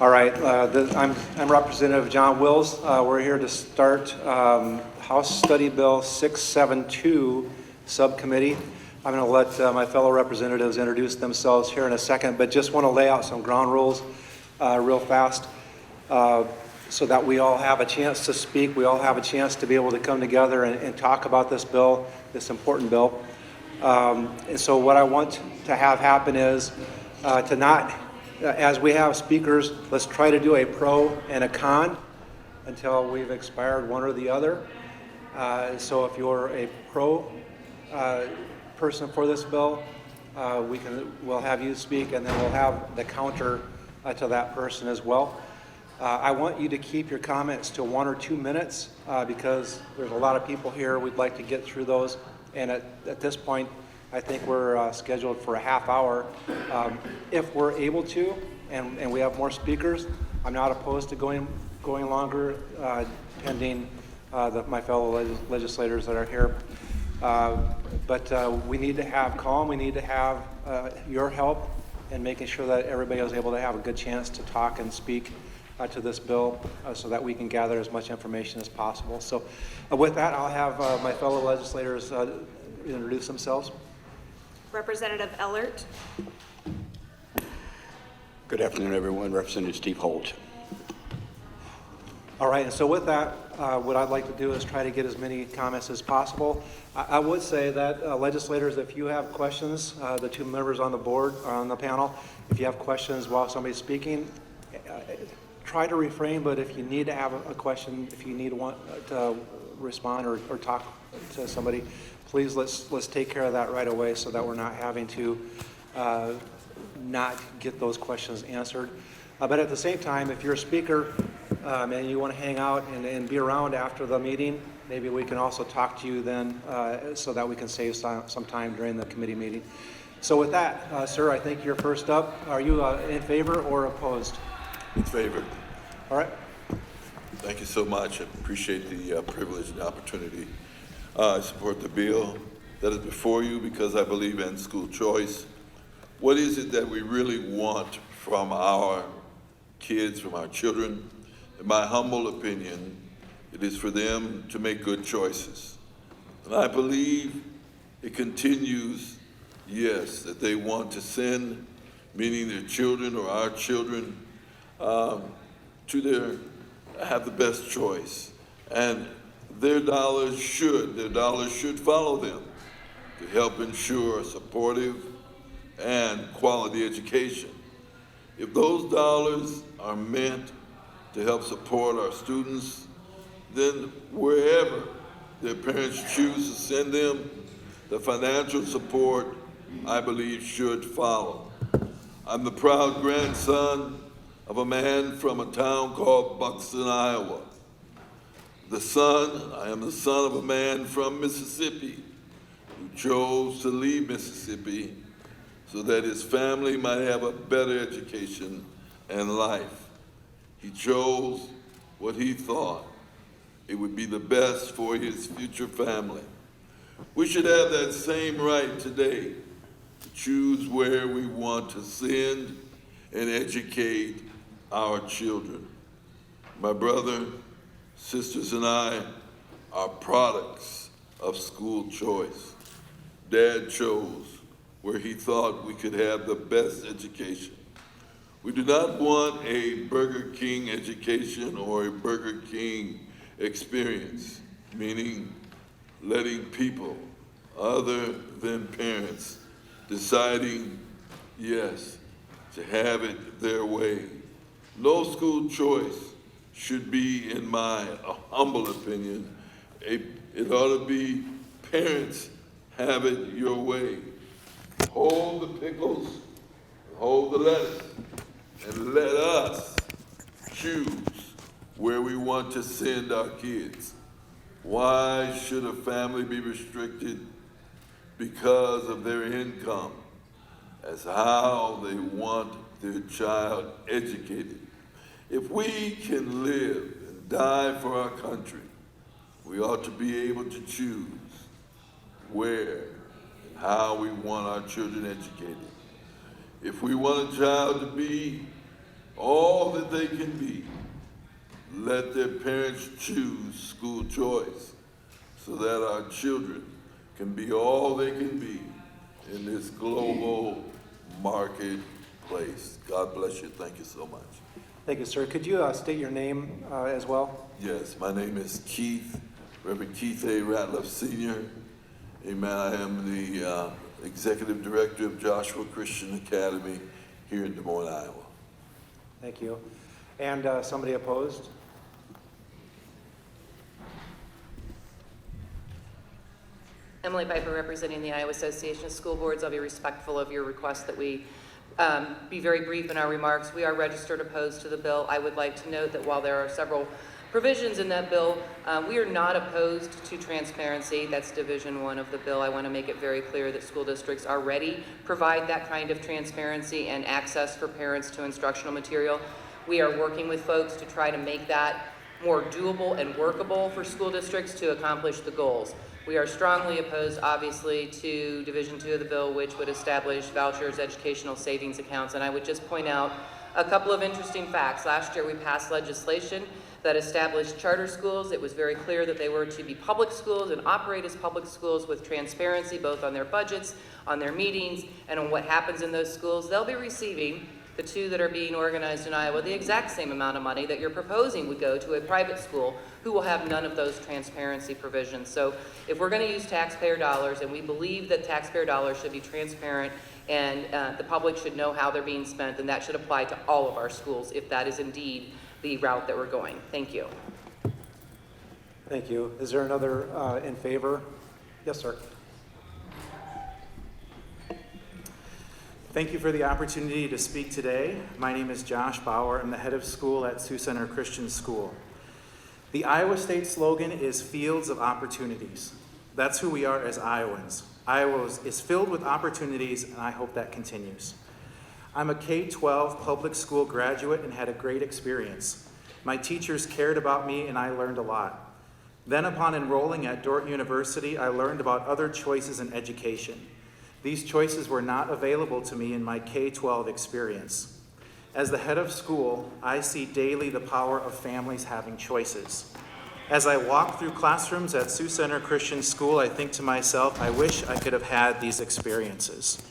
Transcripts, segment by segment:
All right, I'm Representative John Wills. We're here to start House Study Bill 672 Subcommittee. I'm going to let my fellow representatives introduce themselves here in a second, but just want to lay out some ground rules real fast so that we all have a chance to speak. We all have a chance to be able to come together and talk about this bill, this important bill. And so what I want to have happen is to not, as we have speakers, let's try to do a pro and a con until we've expired one or the other. So if you're a pro person for this bill, we'll have you speak, and then we'll have the counter to that person as well. I want you to keep your comments to 1 or 2 minutes because there's a lot of people here. We'd like to get through those, and at this point, I think we're scheduled for a half hour. If we're able to, and we have more speakers, I'm not opposed to going longer, pending my fellow legislators that are here. But we need to have calm. We need to have your help in making sure that everybody is able to have a good chance to talk and speak to this bill so that we can gather as much information as possible. So with that, I'll have my fellow legislators introduce themselves. Representative Ellert. Good afternoon, everyone. Representative Steve Holt. All right, and so with that, what I'd like to do is try to get as many comments as possible. I would say that legislators, if you have questions, the two members on the board or on the panel, if you have questions while somebody's speaking, try to refrain, but if you need to have a question, if you need to respond or talk to somebody, please let's take care of that right away so that we're not having to not get those questions answered. But at the same time, if you're a speaker and you want to hang out and be around after the meeting, maybe we can also talk to you then so that we can save some time during the committee meeting. So with that, sir, I think you're first up. Are you in favor or opposed? In favor. All right. Thank you so much. I appreciate the privilege and opportunity. I support the bill that is before you because I believe in school choice. What is it that we really want from our kids, from our children? In my humble opinion, it is for them to make good choices. And I believe it continues, yes, that they want to send, meaning their children or our children, to have the best choice. And their dollars should follow them to help ensure a supportive and quality education. If those dollars are meant to help support our students, then wherever their parents choose to send them, the financial support, I believe, should follow. I'm the proud grandson of a man from a town called Buxton, Iowa. I am the son of a man from Mississippi who chose to leave Mississippi so that his family might have a better education and life. He chose what he thought it would be the best for his future family. We should have that same right today to choose where we want to send and educate our children. My brother, sisters, and I are products of school choice. Dad chose where he thought we could have the best education. We do not want a Burger King education or a Burger King experience, meaning letting people other than parents deciding, yes, to have it their way. No school choice should be, in my humble opinion, it ought to be parents have it your way. Hold the pickles, hold the lettuce, and let us choose where we want to send our kids. Why should a family be restricted because of their income as how they want their child educated? If we can live and die for our country, we ought to be able to choose where and how we want our children educated. If we want a child to be all that they can be. Let their parents choose school choice so that our children can be all they can be in this global marketplace. God bless you. Thank you so much. Thank you, sir. Could you state your name as well? Yes, my name is Keith, Reverend Keith A. Ratcliffe Sr. Amen. I am the Executive Director of Joshua Christian Academy here in Des Moines, Iowa. Thank you. And somebody opposed? Emily Piper, representing the Iowa Association of School Boards. I'll be respectful of your request that we be very brief in our remarks. We are registered opposed to the bill. I would like to note that while there are several provisions in that bill, we are not opposed to transparency. That's Division 1 of the bill. I want to make it very clear that school districts already provide that kind of transparency and access for parents to instructional material. We are working with folks to try to make that more doable and workable for school districts to accomplish the goals. We are strongly opposed, obviously, to Division 2 of the bill, which would establish vouchers, educational savings accounts. And I would just point out a couple of interesting facts. Last year, we passed legislation that established charter schools. It was very clear that they were to be public schools and operate as public schools with transparency, both on their budgets, on their meetings, and on what happens in those schools. They'll be receiving, the two that are being organized in Iowa, the exact same amount of money that you're proposing would go to a private school who will have none of those transparency provisions. So if we're going to use taxpayer dollars, and we believe that taxpayer dollars should be transparent and the public should know how they're being spent, then that should apply to all of our schools if that is indeed the route that we're going. Thank you. Thank you. Is there another in favor? Yes, sir. Thank you for the opportunity to speak today. My name is Josh Bauer. I'm the head of school at Sioux Center Christian School. The Iowa State slogan is Fields of Opportunities. That's who we are as Iowans. Iowa is filled with opportunities, and I hope that continues. I'm a K-12 public school graduate and had a great experience. My teachers cared about me, and I learned a lot. Then upon enrolling at Dordt University, I learned about other choices in education. These choices were not available to me in my K-12 experience. As the head of school, I see daily the power of families having choices. As I walk through classrooms at Sioux Center Christian School, I think to myself, I wish I could have had these experiences.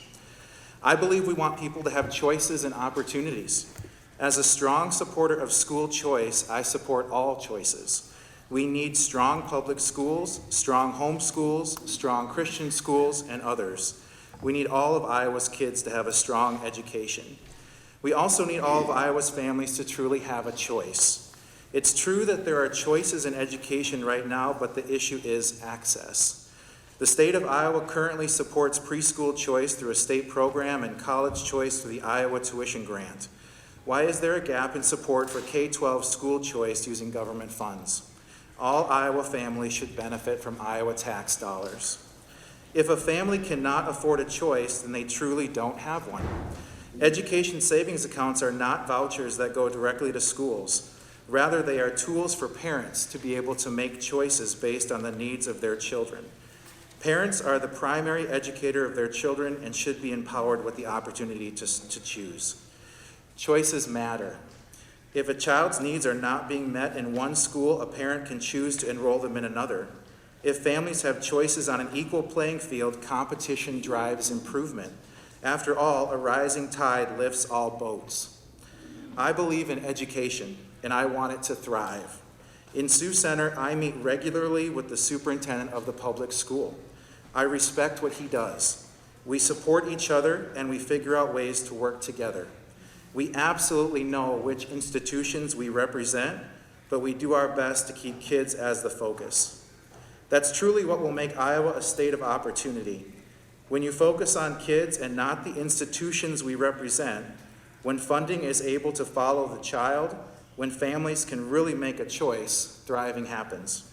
I believe we want people to have choices and opportunities. As a strong supporter of school choice, I support all choices. We need strong public schools, strong homeschools, strong Christian schools, and others. We need all of Iowa's kids to have a strong education. We also need all of Iowa's families to truly have a choice. It's true that there are choices in education right now, but the issue is access. The state of Iowa currently supports preschool choice through a state program and college choice through the Iowa Tuition Grant. Why is there a gap in support for K-12 school choice using government funds? All Iowa families should benefit from Iowa tax dollars. If a family cannot afford a choice, then they truly don't have one. Education savings accounts are not vouchers that go directly to schools. Rather, they are tools for parents to be able to make choices based on the needs of their children. Parents are the primary educator of their children and should be empowered with the opportunity to choose. Choices matter. If a child's needs are not being met in one school, a parent can choose to enroll them in another. If families have choices on an equal playing field, competition drives improvement. After all, a rising tide lifts all boats. I believe in education, and I want it to thrive. In Sioux Center, I meet regularly with the superintendent of the public school. I respect what he does. We support each other, and we figure out ways to work together. We absolutely know which institutions we represent, but we do our best to keep kids as the focus. That's truly what will make Iowa a state of opportunity. When you focus on kids and not the institutions we represent, when funding is able to follow the child, when families can really make a choice, thriving happens.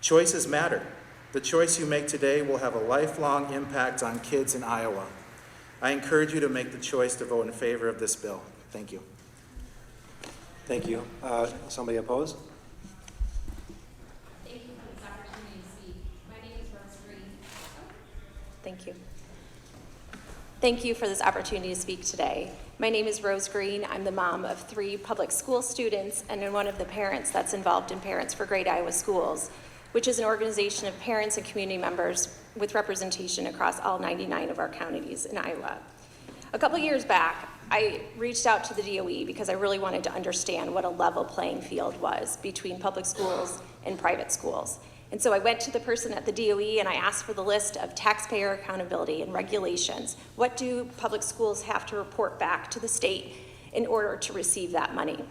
Choices matter. The choice you make today will have a lifelong impact on kids in Iowa. I encourage you to make the choice to vote in favor of this bill. Thank you. Thank you. Somebody opposed? Thank you. Thank you for this opportunity to speak today. My name is Rose Green. I'm the mom of 3 public school students and one of the parents that's involved in Parents for Great Iowa Schools, which is an organization of parents and community members with representation across all 99 of our counties in Iowa. A couple years back, I reached out to the DOE because I really wanted to understand what a level playing field was between public schools and private schools. And so I went to the person at the DOE and I asked for the list of taxpayer accountability and regulations. What do public schools have to report back to the state in order to receive that money?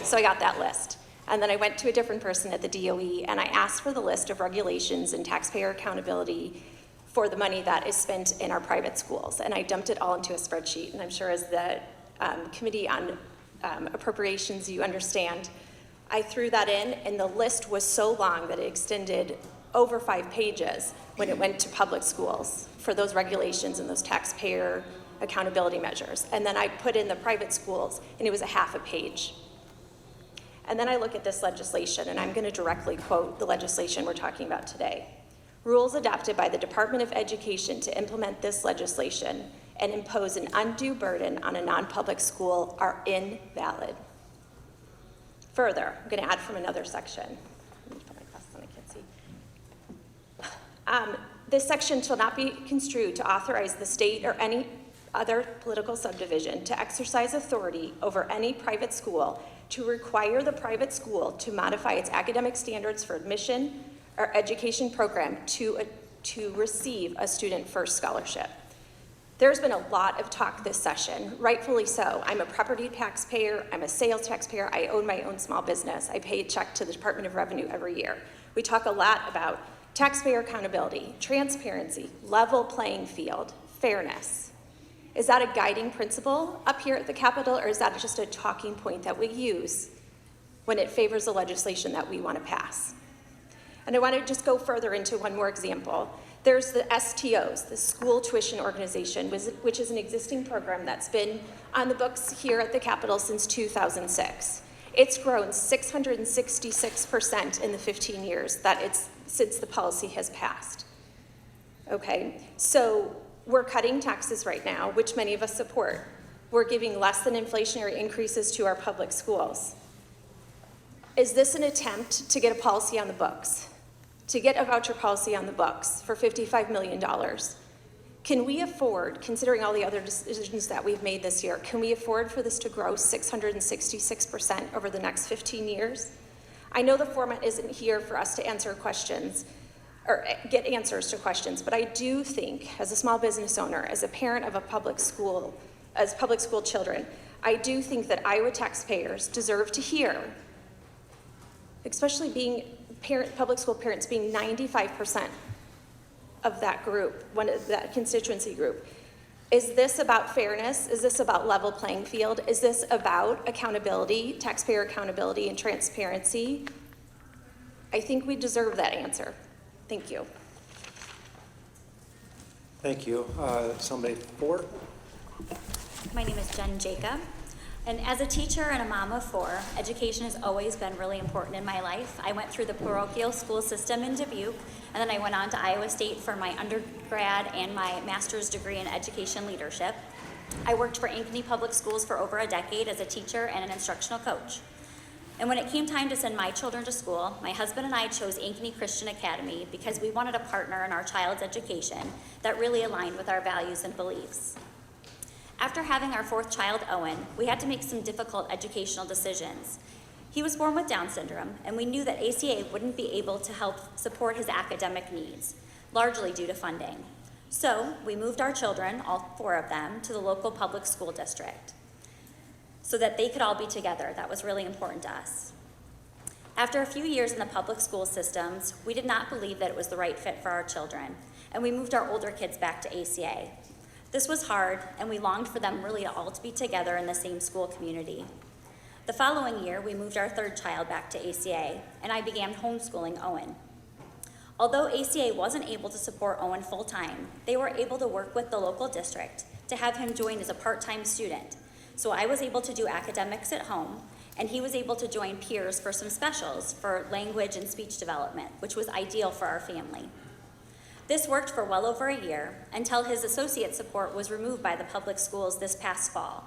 So I got that list. And then I went to a different person at the DOE and I asked for the list of regulations and taxpayer accountability for the money that is spent in our private schools. And I dumped it all into a spreadsheet. And I'm sure as the Committee on Appropriations, you understand, I threw that in, and the list was so long that it extended over 5 pages when it went to public schools for those regulations and those taxpayer accountability measures. And then I put in the private schools, and it was a half a page. And then I look at this legislation, and I'm going to directly quote the legislation we're talking about today. Rules adopted by the Department of Education to implement this legislation and impose an undue burden on a non-public school are invalid. Further, I'm going to add from another section. Let me put my glasses on, I can't see. This section shall not be construed to authorize the state or any other political subdivision to exercise authority over any private school to require the private school to modify its academic standards for admission or education program to receive a student first scholarship. There's been a lot of talk this session, rightfully so. I'm a property taxpayer, I'm a sales taxpayer, I own my own small business. I pay a check to the Department of Revenue every year. We talk a lot about taxpayer accountability, transparency, level playing field, fairness. Is that a guiding principle up here at the Capitol, or is that just a talking point that we use when it favors the legislation that we want to pass? And I want to just go further into one more example. There's the STOs, the School Tuition Organization, which is an existing program that's been on the books here at the Capitol since 2006. It's grown 666% in the 15 years since the policy has passed. Okay, so we're cutting taxes right now, which many of us support. We're giving less than inflationary increases to our public schools. Is this an attempt to get a policy on the books? To get a voucher policy on the books for $55 million. Can we afford, considering all the other decisions that we've made this year, can we afford for this to grow 666% over the next 15 years? I know the format isn't here for us to answer questions or get answers to questions, but I do think, as a small business owner, as a parent of a public school, as public school children, I do think that Iowa taxpayers deserve to hear, especially being public school parents being 95% of that group, that constituency group. Is this about fairness? Is this about level playing field? Is this about accountability, taxpayer accountability and transparency? I think we deserve that answer. Thank you. Thank you. Somebody 4? My name is Jen Jacob. And as a teacher and a mom of 4, education has always been really important in my life. I went through the parochial school system in Dubuque, and then I went on to Iowa State for my undergrad and my master's degree in education leadership. I worked for Ankeny Public Schools for over a decade as a teacher and an instructional coach. And when it came time to send my children to school, my husband and I chose Ankeny Christian Academy because we wanted a partner in our child's education that really aligned with our values and beliefs. After having our 4th child, Owen, we had to make some difficult educational decisions. He was born with Down syndrome, and we knew that ISEA wouldn't be able to help support his academic needs, largely due to funding. So we moved our children, all 4 of them, to the local public school district so that they could all be together. That was really important to us. After a few years in the public school systems, we did not believe that it was the right fit for our children, and we moved our older kids back to ISEA. This was hard, and we longed for them really all to be together in the same school community. The following year, we moved our 3rd child back to ISEA, and I began homeschooling Owen. Although ISEA wasn't able to support Owen full-time, they were able to work with the local district to have him join as a part-time student. So I was able to do academics at home, and he was able to join peers for some specials for language and speech development, which was ideal for our family. This worked for well over a year until his associate support was removed by the public schools this past fall.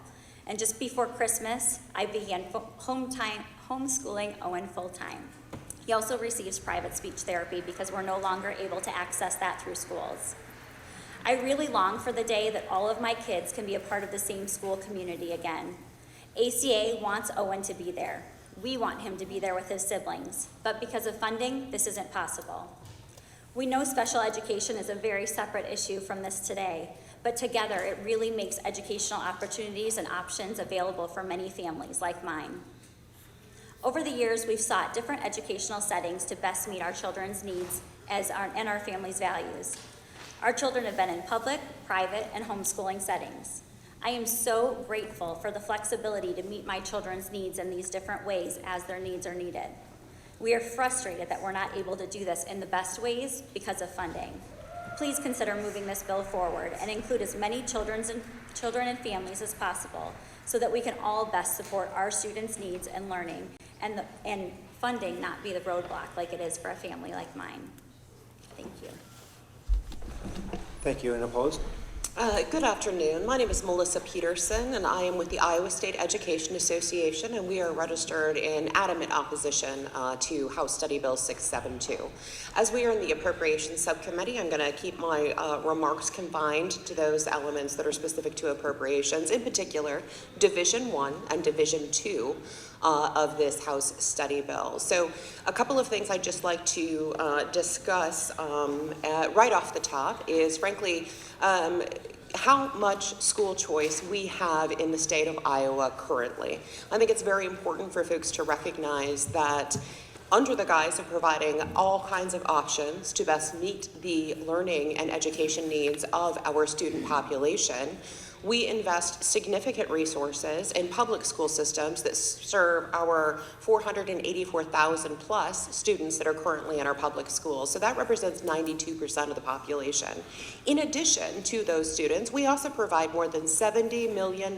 And just before Christmas, I began homeschooling Owen full-time. He also receives private speech therapy because we're no longer able to access that through schools. I really long for the day that all of my kids can be a part of the same school community again. ISEA wants Owen to be there. We want him to be there with his siblings, but because of funding, this isn't possible. We know special education is a very separate issue from this today, but together it really makes educational opportunities and options available for many families like mine. Over the years, we've sought different educational settings to best meet our children's needs and our families' values. Our children have been in public, private, and homeschooling settings. I am so grateful for the flexibility to meet my children's needs in these different ways as their needs are needed. We are frustrated that we're not able to do this in the best ways because of funding. Please consider moving this bill forward and include as many children and families as possible so that we can all best support our students' needs and learning and funding not be the roadblock like it is for a family like mine. Thank you. Thank you. And opposed? Good afternoon. My name is Melissa Peterson, and I am with the Iowa State Education Association, and we are registered in adamant opposition to House Study Bill 672. As we are in the Appropriations Subcommittee, I'm going to keep my remarks confined to those elements that are specific to appropriations, in particular Division 1 and Division 2 of this House Study Bill. So a couple of things I'd just like to discuss right off the top is, frankly, how much school choice we have in the state of Iowa currently. I think it's very important for folks to recognize that under the guise of providing all kinds of options to best meet the learning and education needs of our student population, we invest significant resources in public school systems that serve our 484,000 plus students that are currently in our public schools. So that represents 92% of the population. In addition to those students, we also provide more than $70 million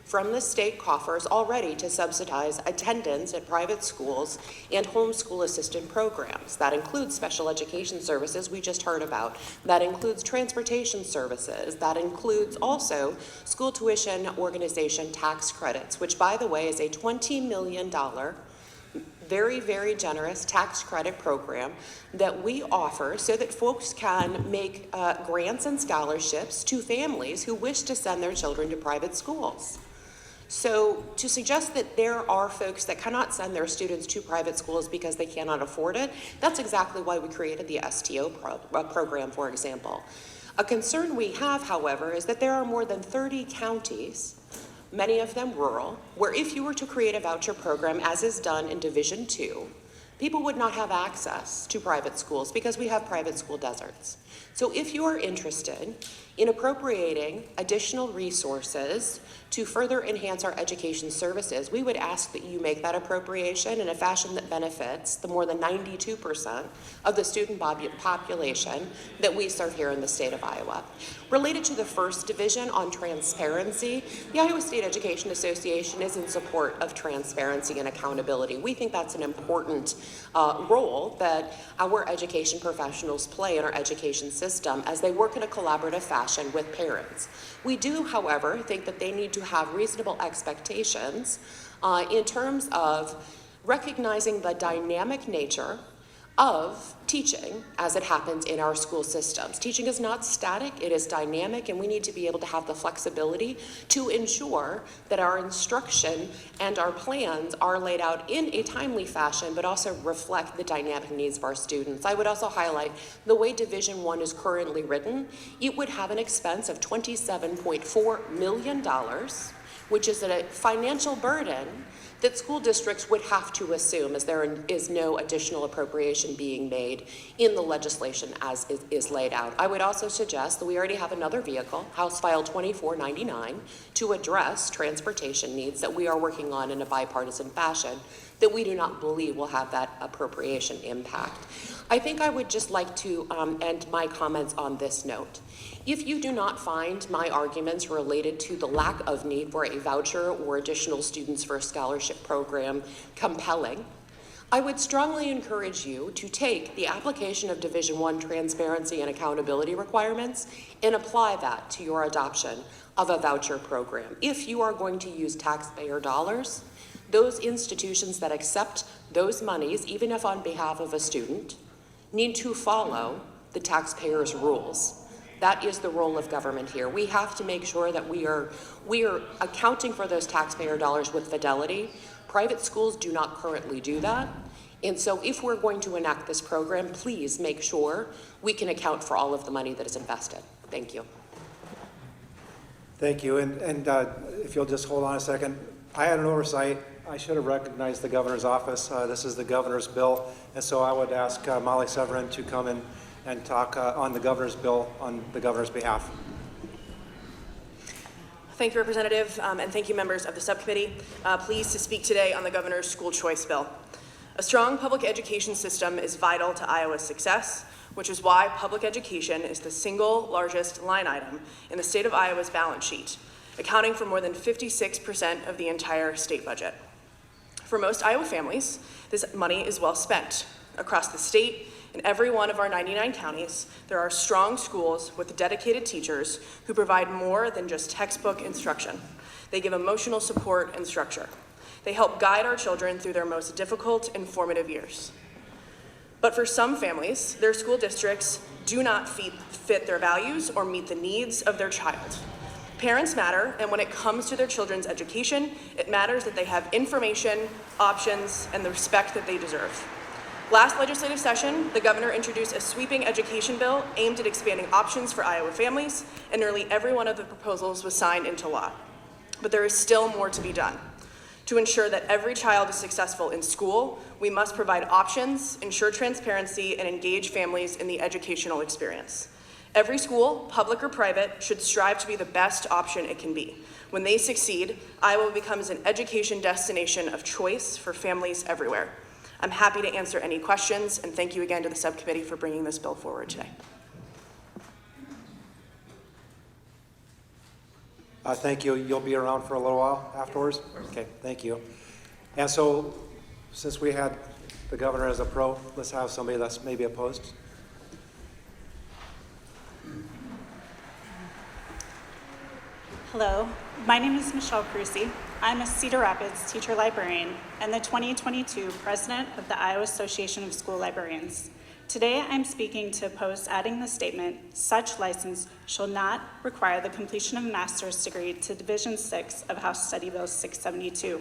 from the state coffers already to subsidize attendance at private schools and homeschool assistant programs. That includes special education services we just heard about. That includes transportation services. That includes also school tuition organization tax credits, which, by the way, is a $20 million very, very generous tax credit program that we offer so that folks can make grants and scholarships to families who wish to send their children to private schools. So to suggest that there are folks that cannot send their students to private schools because they cannot afford it, that's exactly why we created the STO program, for example. A concern we have, however, is that there are more than 30 counties, many of them rural, where if you were to create a voucher program, as is done in Division 2, people would not have access to private schools because we have private school deserts. So if you are interested in appropriating additional resources to further enhance our education services, we would ask that you make that appropriation in a fashion that benefits the more than 92% of the student population that we serve here in the state of Iowa. Related to the first division on transparency, the Iowa State Education Association is in support of transparency and accountability. We think that's an important role that our education professionals play in our education system as they work in a collaborative fashion with parents. We do, however, think that they need to have reasonable expectations in terms of recognizing the dynamic nature of teaching as it happens in our school systems. Teaching is not static, it is dynamic, and we need to be able to have the flexibility to ensure that our instruction and our plans are laid out in a timely fashion, but also reflect the dynamic needs of our students. I would also highlight the way Division 1 is currently written, it would have an expense of $27.4 million, which is a financial burden that school districts would have to assume, as there is no additional appropriation being made in the legislation as is laid out. I would also suggest that we already have another vehicle, House File 2499, to address transportation needs that we are working on in a bipartisan fashion that we do not believe will have that appropriation impact. I think I would just like to end my comments on this note. If you do not find my arguments related to the lack of need for a voucher or additional students for a scholarship program compelling, I would strongly encourage you to take the application of Division I transparency and accountability requirements and apply that to your adoption of a voucher program. If you are going to use taxpayer dollars, those institutions that accept those monies, even if on behalf of a student, need to follow the taxpayer's rules. That is the role of government here. We have to make sure that we are accounting for those taxpayer dollars with fidelity. Private schools do not currently do that. And so if we're going to enact this program, please make sure we can account for all of the money that is invested. Thank you. Thank you. And if you'll just hold on a second, I had an oversight. I should have recognized the governor's office. This is the governor's bill. And so I would ask Molly Severn to come in and talk on the governor's bill on the governor's behalf. Thank you, Representative, and thank you, members of the subcommittee. Pleased to speak today on the governor's school choice bill. A strong public education system is vital to Iowa's success, which is why public education is the single largest line item in the state of Iowa's balance sheet, accounting for more than 56% of the entire state budget. For most Iowa families, this money is well spent. Across the state, in every one of our 99 counties, there are strong schools with dedicated teachers who provide more than just textbook instruction. They give emotional support and structure. They help guide our children through their most difficult and formative years. But for some families, their school districts do not fit their values or meet the needs of their child. Parents matter, and when it comes to their children's education, it matters that they have information, options, and the respect that they deserve. Last legislative session, the governor introduced a sweeping education bill aimed at expanding options for Iowa families, and nearly every one of the proposals was signed into law. But there is still more to be done. To ensure that every child is successful in school, we must provide options, ensure transparency, and engage families in the educational experience. Every school, public or private, should strive to be the best option it can be. When they succeed, Iowa becomes an education destination of choice for families everywhere. I'm happy to answer any questions, and thank you again to the subcommittee for bringing this bill forward today. Thank you. You'll be around for a little while afterwards? Okay, thank you. And so, since we had the governor as a pro, let's have somebody that's maybe opposed. Hello, my name is Michelle Crucy. I'm a Cedar Rapids teacher librarian and the 2022 president of the Iowa Association of School Librarians. Today, I'm speaking to oppose adding the statement, such license shall not require the completion of a master's degree to Division 6 of House Study Bill 672.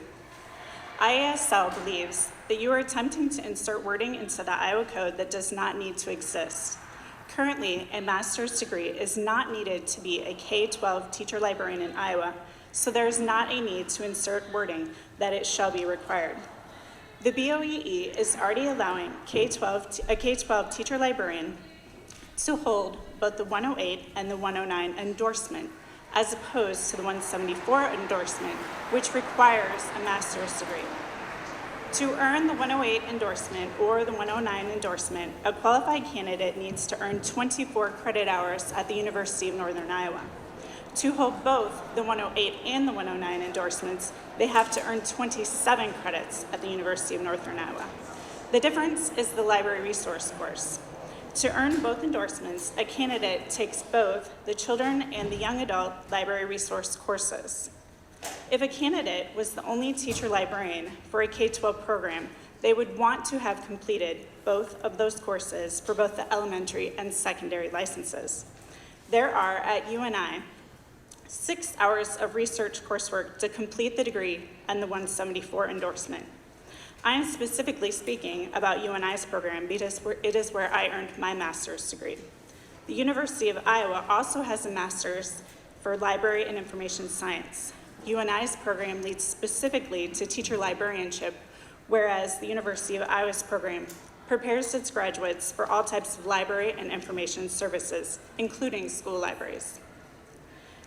ISL believes that you are attempting to insert wording into the Iowa Code that does not need to exist. Currently, a master's degree is not needed to be a K-12 teacher librarian in Iowa, so there is not a need to insert wording that it shall be required. The BOEE is already allowing a K-12 teacher librarian to hold both the 108 and the 109 endorsement, as opposed to the 174 endorsement, which requires a master's degree. To earn the 108 endorsement or the 109 endorsement, a qualified candidate needs to earn 24 credit hours at the University of Northern Iowa. To hold both the 108 and the 109 endorsements, they have to earn 27 credits at the University of Northern Iowa. The difference is the library resource course. To earn both endorsements, a candidate takes both the children and the young adult library resource courses. If a candidate was the only teacher librarian for a K-12 program, they would want to have completed both of those courses for both the elementary and secondary licenses. There are, at UNI, 6 hours of research coursework to complete the degree and the 174 endorsement. I am specifically speaking about UNI's program because it is where I earned my master's degree. The University of Iowa also has a master's for library and information science. UNI's program leads specifically to teacher librarianship, whereas the University of Iowa's program prepares its graduates for all types of library and information services, including school libraries.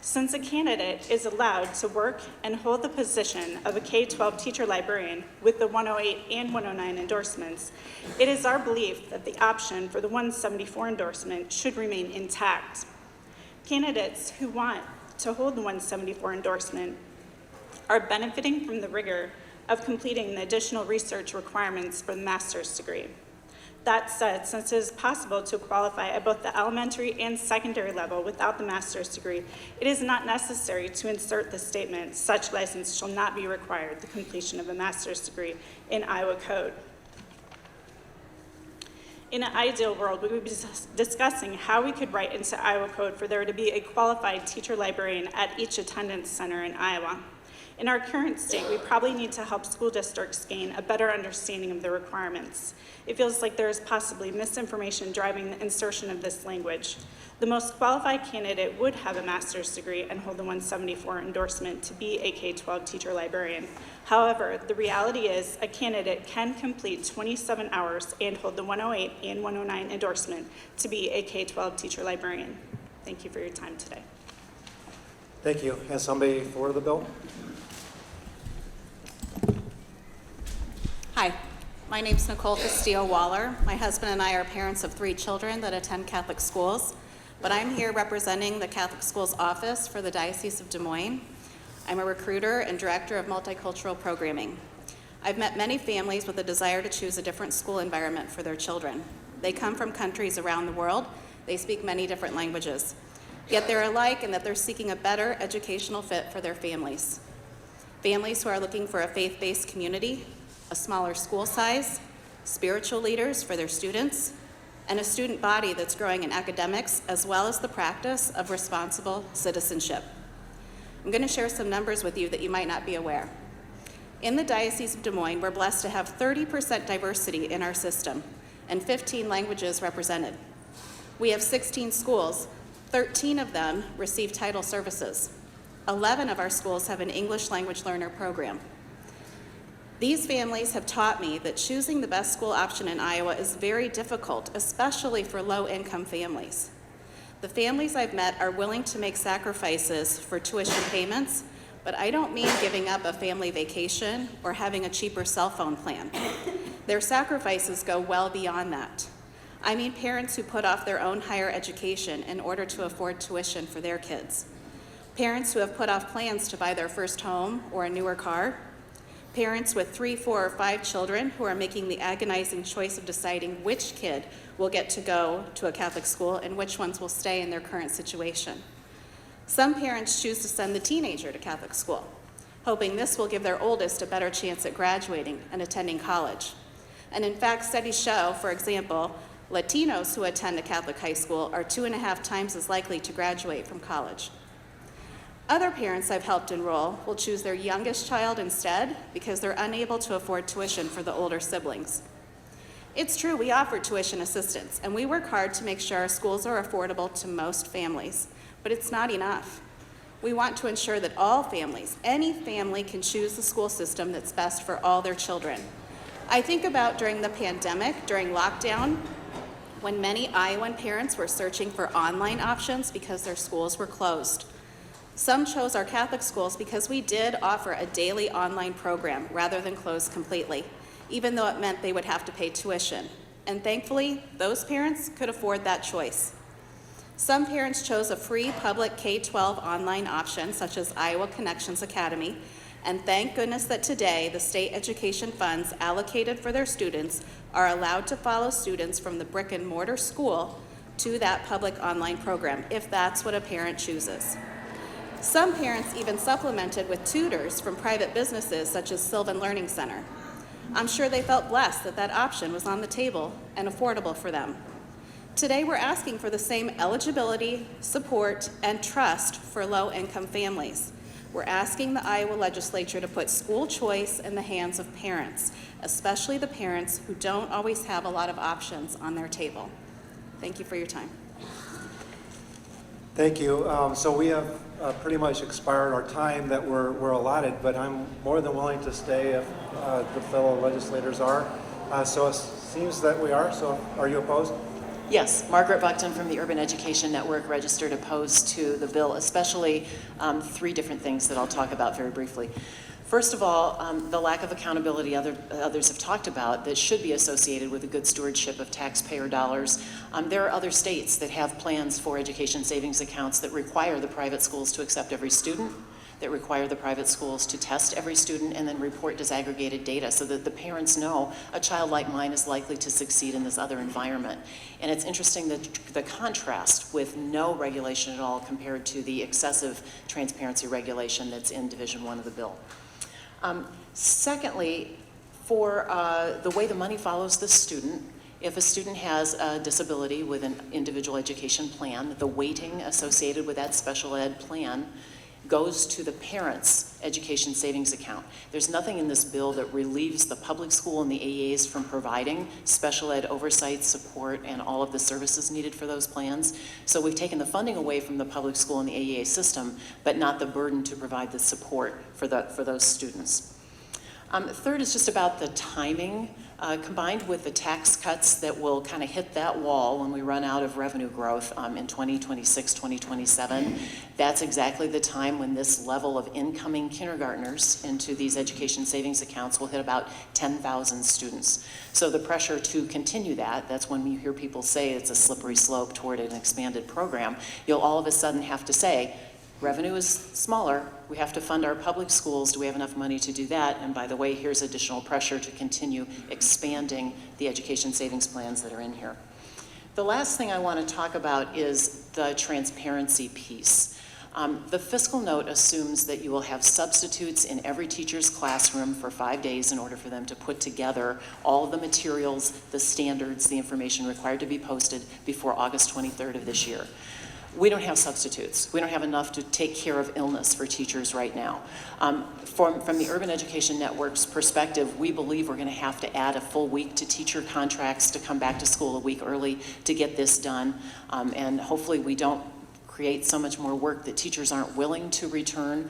Since a candidate is allowed to work and hold the position of a K-12 teacher librarian with the 108 and 109 endorsements, it is our belief that the option for the 174 endorsement should remain intact. Candidates who want to hold the 174 endorsement are benefiting from the rigor of completing the additional research requirements for the master's degree. That said, since it is possible to qualify at both the elementary and secondary level without the master's degree, it is not necessary to insert the statement, "Such license shall not be required the completion of a master's degree" in Iowa code. In an ideal world, we would be discussing how we could write into Iowa code for there to be a qualified teacher librarian at each attendance center in Iowa. In our current state, we probably need to help school districts gain a better understanding of the requirements. It feels like there is possibly misinformation driving the insertion of this language. The most qualified candidate would have a master's degree and hold the 174 endorsement to be a K-12 teacher librarian. However, the reality is a candidate can complete 27 hours and hold the 108 and 109 endorsement to be a K-12 teacher librarian. Thank you for your time today. Thank you. Has somebody for the bill? Hi, my name's Nicole Waller. My husband and I are parents of 3 children that attend Catholic schools, but I'm here representing the Catholic Schools Office for the Diocese of Des Moines. I'm a recruiter and director of multicultural programming. I've met many families with a desire to choose a different school environment for their children. They come from countries around the world. They speak many different languages. Yet they're alike in that they're seeking a better educational fit for their families. Families who are looking for a faith-based community, a smaller school size, spiritual leaders for their students, and a student body that's growing in academics as well as the practice of responsible citizenship. I'm going to share some numbers with you that you might not be aware. In the Diocese of Des Moines, we're blessed to have 30% diversity in our system and 15 languages represented. We have 16 schools. 13 of them receive title services. 11 of our schools have an English language learner program. These families have taught me that choosing the best school option in Iowa is very difficult, especially for low-income families. The families I've met are willing to make sacrifices for tuition payments, but I don't mean giving up a family vacation or having a cheaper cell phone plan. Their sacrifices go well beyond that. I mean parents who put off their own higher education in order to afford tuition for their kids. Parents who have put off plans to buy their first home or a newer car. Parents with 3, 4, or 5 children who are making the agonizing choice of deciding which kid will get to go to a Catholic school and which ones will stay in their current situation. Some parents choose to send the teenager to Catholic school, hoping this will give their oldest a better chance at graduating and attending college. And in fact, studies show, for example, Latinos who attend a Catholic high school are 2.5 times as likely to graduate from college. Other parents I've helped enroll will choose their youngest child instead because they're unable to afford tuition for the older siblings. It's true, we offer tuition assistance, and we work hard to make sure our schools are affordable to most families, but it's not enough. We want to ensure that all families, any family, can choose the school system that's best for all their children. I think about during the pandemic, during lockdown, when many Iowan parents were searching for online options because their schools were closed. Some chose our Catholic schools because we did offer a daily online program rather than close completely, even though it meant they would have to pay tuition. And thankfully, those parents could afford that choice. Some parents chose a free public K-12 online option, such as Iowa Connections Academy, and thank goodness that today the state education funds allocated for their students are allowed to follow students from the brick and mortar school to that public online program, if that's what a parent chooses. Some parents even supplemented with tutors from private businesses such as Severn Learning Center. I'm sure they felt blessed that that option was on the table and affordable for them. Today we're asking for the same eligibility, support, and trust for low-income families. We're asking the Iowa legislature to put school choice in the hands of parents, especially the parents who don't always have a lot of options on their table. Thank you for your time. Thank you. So we have pretty much expired our time that we're allotted, but I'm more than willing to stay if the fellow legislators are. So it seems that we are. So are you opposed? Yes, Margaret Buckton from the Urban Education Network, registered opposed to the bill, especially 3 different things that I'll talk about very briefly. First of all, the lack of accountability others have talked about that should be associated with a good stewardship of taxpayer dollars. There are other states that have plans for education savings accounts that require the private schools to accept every student. that require the private schools to test every student and then report disaggregated data so that the parents know a child like mine is likely to succeed in this other environment. And it's interesting that the contrast with no regulation at all compared to the excessive transparency regulation that's in Division 1 of the bill. Secondly, for the way the money follows the student, if a student has a disability with an individual education plan, the weighting associated with that special ed plan goes to the parent's education savings account. There's nothing in this bill that relieves the public school and the AEAs from providing special ed oversight, support, and all of the services needed for those plans. So we've taken the funding away from the public school and the AEA system, but not the burden to provide the support for those students. Third is just about the timing, combined with the tax cuts that will kind of hit that wall when we run out of revenue growth in 2026, 2027. That's exactly the time when this level of incoming kindergartners into these education savings accounts will hit about 10,000 students. So the pressure to continue that's when you hear people say it's a slippery slope toward an expanded program. You'll all of a sudden have to say, revenue is smaller. We have to fund our public schools. Do we have enough money to do that? And by the way, here's additional pressure to continue expanding the education savings plans that are in here. The last thing I want to talk about is the transparency piece. The fiscal note assumes that you will have substitutes in every teacher's classroom for 5 days in order for them to put together all of the materials, the standards, the information required to be posted before August 23rd of this year. We don't have substitutes. We don't have enough to take care of illness for teachers right now. From the Urban Education Network's perspective, we believe we're going to have to add a full week to teacher contracts to come back to school a week early to get this done. And hopefully we don't create so much more work that teachers aren't willing to return.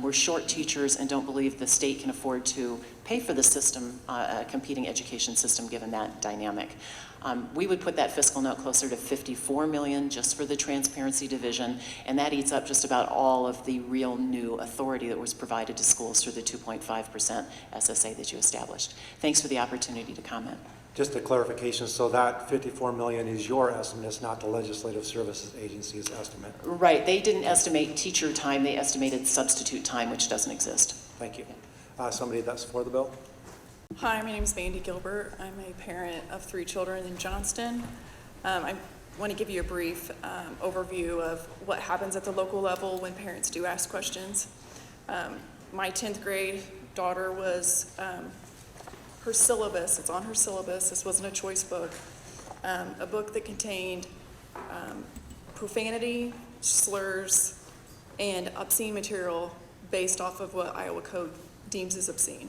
We're short teachers and don't believe the state can afford to pay for the system, competing education system, given that dynamic. We would put that fiscal note closer to $54 million just for the transparency division, and that eats up just about all of the real new authority that was provided to schools through the 2.5% SSA that you established. Thanks for the opportunity to comment. Just a clarification, so that $54 million is your estimate, it's not the Legislative Services Agency's estimate? Right, they didn't estimate teacher time, they estimated substitute time, which doesn't exist. Thank you. Somebody that's for the bill? Hi, my name is Mandy Gilbert. I'm a parent of 3 children in Johnston. I want to give you a brief overview of what happens at the local level when parents do ask questions. My 10th grade daughter was, her syllabus, it's on her syllabus, this wasn't a choice book, a book that contained profanity, slurs, and obscene material based off of what Iowa Code deems as obscene.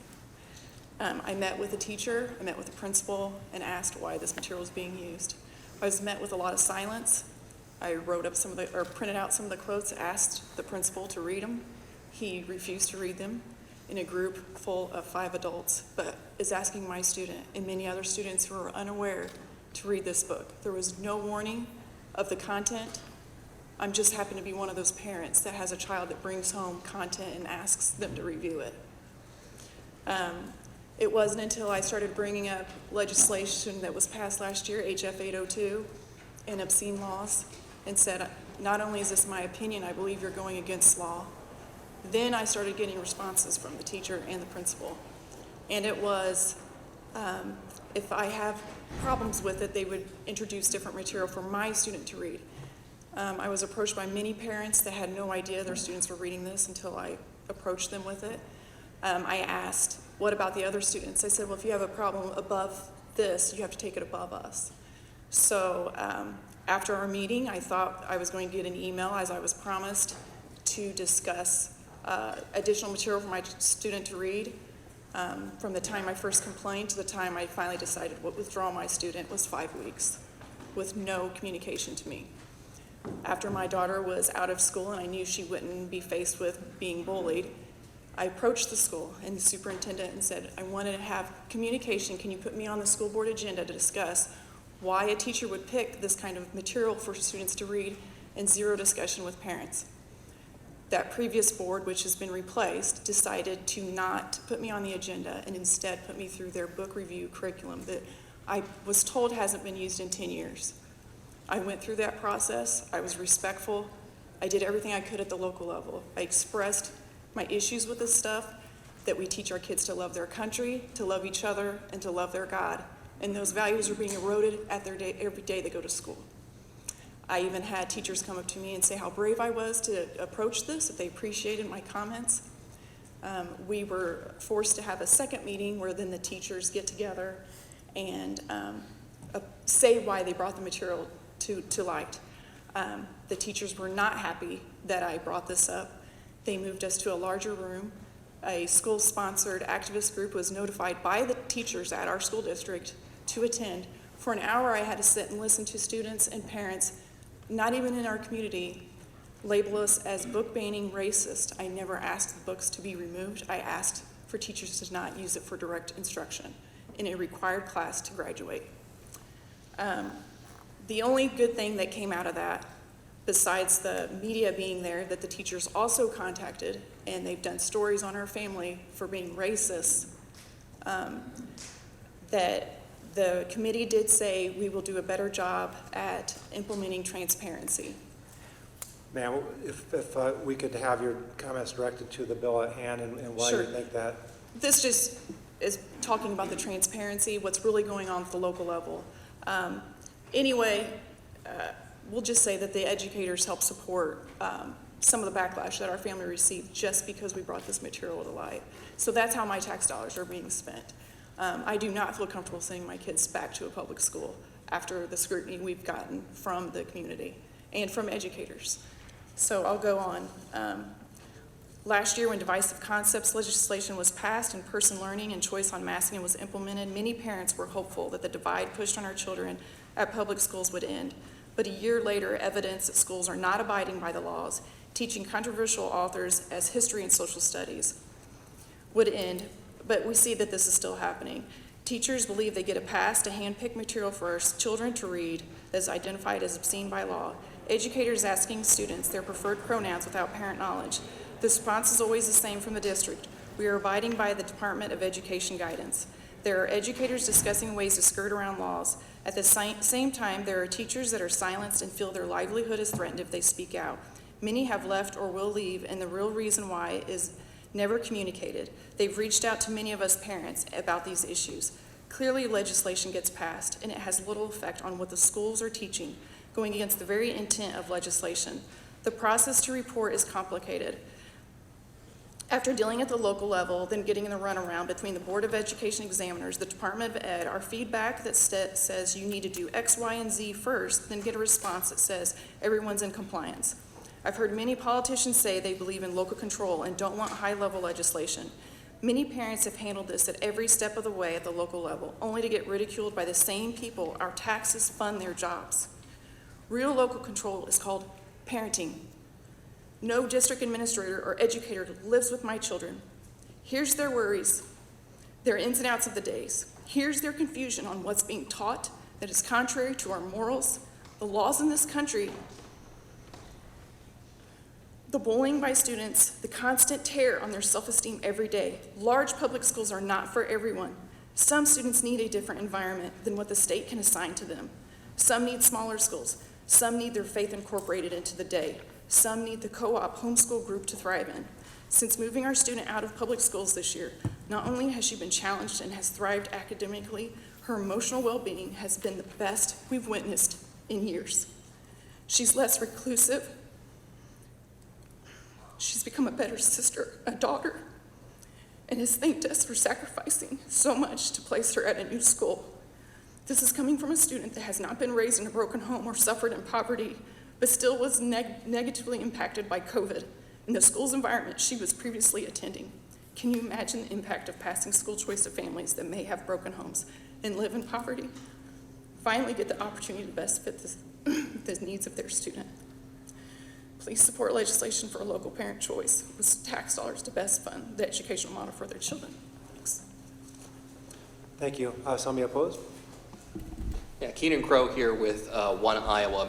I met with a teacher, I met with the principal, and asked why this material was being used. I was met with a lot of silence. I wrote up printed out some of the quotes, asked the principal to read them. He refused to read them in a group full of 5 adults, but is asking my student and many other students who are unaware to read this book. There was no warning of the content. I just happen to be one of those parents that has a child that brings home content and asks them to review it. It wasn't until I started bringing up legislation that was passed last year, HF 802, and obscene laws, and said, not only is this my opinion, I believe you're going against law. Then I started getting responses from the teacher and the principal. And it was, if I have problems with it, they would introduce different material for my student to read. I was approached by many parents that had no idea their students were reading this until I approached them with it. I asked, what about the other students? I said, well, if you have a problem above this, you have to take it above us. So after our meeting, I thought I was going to get an email, as I was promised, to discuss additional material for my student to read. From the time I first complained to the time I finally decided to withdraw my student was 5 weeks with no communication to me. After my daughter was out of school and I knew she wouldn't be faced with being bullied, I approached the school and the superintendent and said, I want to have communication. Can you put me on the school board agenda to discuss why a teacher would pick this kind of material for students to read and zero discussion with parents? That previous board, which has been replaced, decided to not put me on the agenda and instead put me through their book review curriculum that I was told hasn't been used in 10 years. I went through that process. I was respectful. I did everything I could at the local level. I expressed my issues with this stuff, that we teach our kids to love their country, to love each other, and to love their God. And those values are being eroded at their day, every day they go to school. I even had teachers come up to me and say how brave I was to approach this, that they appreciated my comments. We were forced to have a second meeting where then the teachers get together and say why they brought the material to light. The teachers were not happy that I brought this up. They moved us to a larger room. A school-sponsored activist group was notified by the teachers at our school district to attend. For an hour, I had to sit and listen to students and parents, not even in our community, label us as book banning racist. I never asked the books to be removed. I asked for teachers to not use it for direct instruction in a required class to graduate. The only good thing that came out of that, besides the media being there, that the teachers also contacted, and they've done stories on our family for being racist, that the committee did say we will do a better job at implementing transparency. Ma'am, if we could have your comments directed to the bill at hand and why Sure. you think that. This just is talking about the transparency, what's really going on at the local level. Anyway, we'll just say that the educators help support some of the backlash that our family received just because we brought this material to light. So that's how my tax dollars are being spent. I do not feel comfortable sending my kids back to a public school after the scrutiny we've gotten from the community and from educators. So I'll go on. Last year, when divisive concepts legislation was passed and person learning and choice on masking was implemented, many parents were hopeful that the divide pushed on our children at public schools would end. But a year later, evidence that schools are not abiding by the laws, teaching controversial authors as history and social studies would end. But we see that this is still happening. Teachers believe they get a pass to handpick material for our children to read that is identified as obscene by law. Educators asking students their preferred pronouns without parent knowledge. The response is always the same from the district. We are abiding by the Department of Education guidance. There are educators discussing ways to skirt around laws. At the same time, there are teachers that are silenced and feel their livelihood is threatened if they speak out. Many have left or will leave, and the real reason why is never communicated. They've reached out to many of us parents about these issues. Clearly, legislation gets passed, and it has little effect on what the schools are teaching, going against the very intent of legislation. The process to report is complicated. After dealing at the local level, then getting in the runaround between the Board of Education examiners, the Department of Ed, our feedback that says you need to do X, Y, and Z first, then get a response that says everyone's in compliance. I've heard many politicians say they believe in local control and don't want high-level legislation. Many parents have handled this at every step of the way at the local level, only to get ridiculed by the same people our taxes fund their jobs. Real local control is called parenting. No district administrator or educator lives with my children. Here's their worries, their ins and outs of the days. Here's their confusion on what's being taught that is contrary to our morals, the laws in this country, the bullying by students, the constant tear on their self-esteem every day. Large public schools are not for everyone. Some students need a different environment than what the state can assign to them. Some need smaller schools. Some need their faith incorporated into the day. Some need the co-op homeschool group to thrive in. Since moving our student out of public schools this year, not only has she been challenged and has thrived academically, her emotional well-being has been the best we've witnessed in years. She's less reclusive. She's become a better sister, a daughter, and has thanked us for sacrificing so much to place her at a new school. This is coming from a student that has not been raised in a broken home or suffered in poverty, but still was negatively impacted by COVID in the school's environment she was previously attending. Can you imagine the impact of passing school choice to families that may have broken homes and live in poverty? Finally get the opportunity to best fit the needs of their student. Please support legislation for a local parent choice with tax dollars to best fund the educational model for their children. Thanks. Thank you. Somebody opposed? Yeah, Keenan Crow here with One Iowa.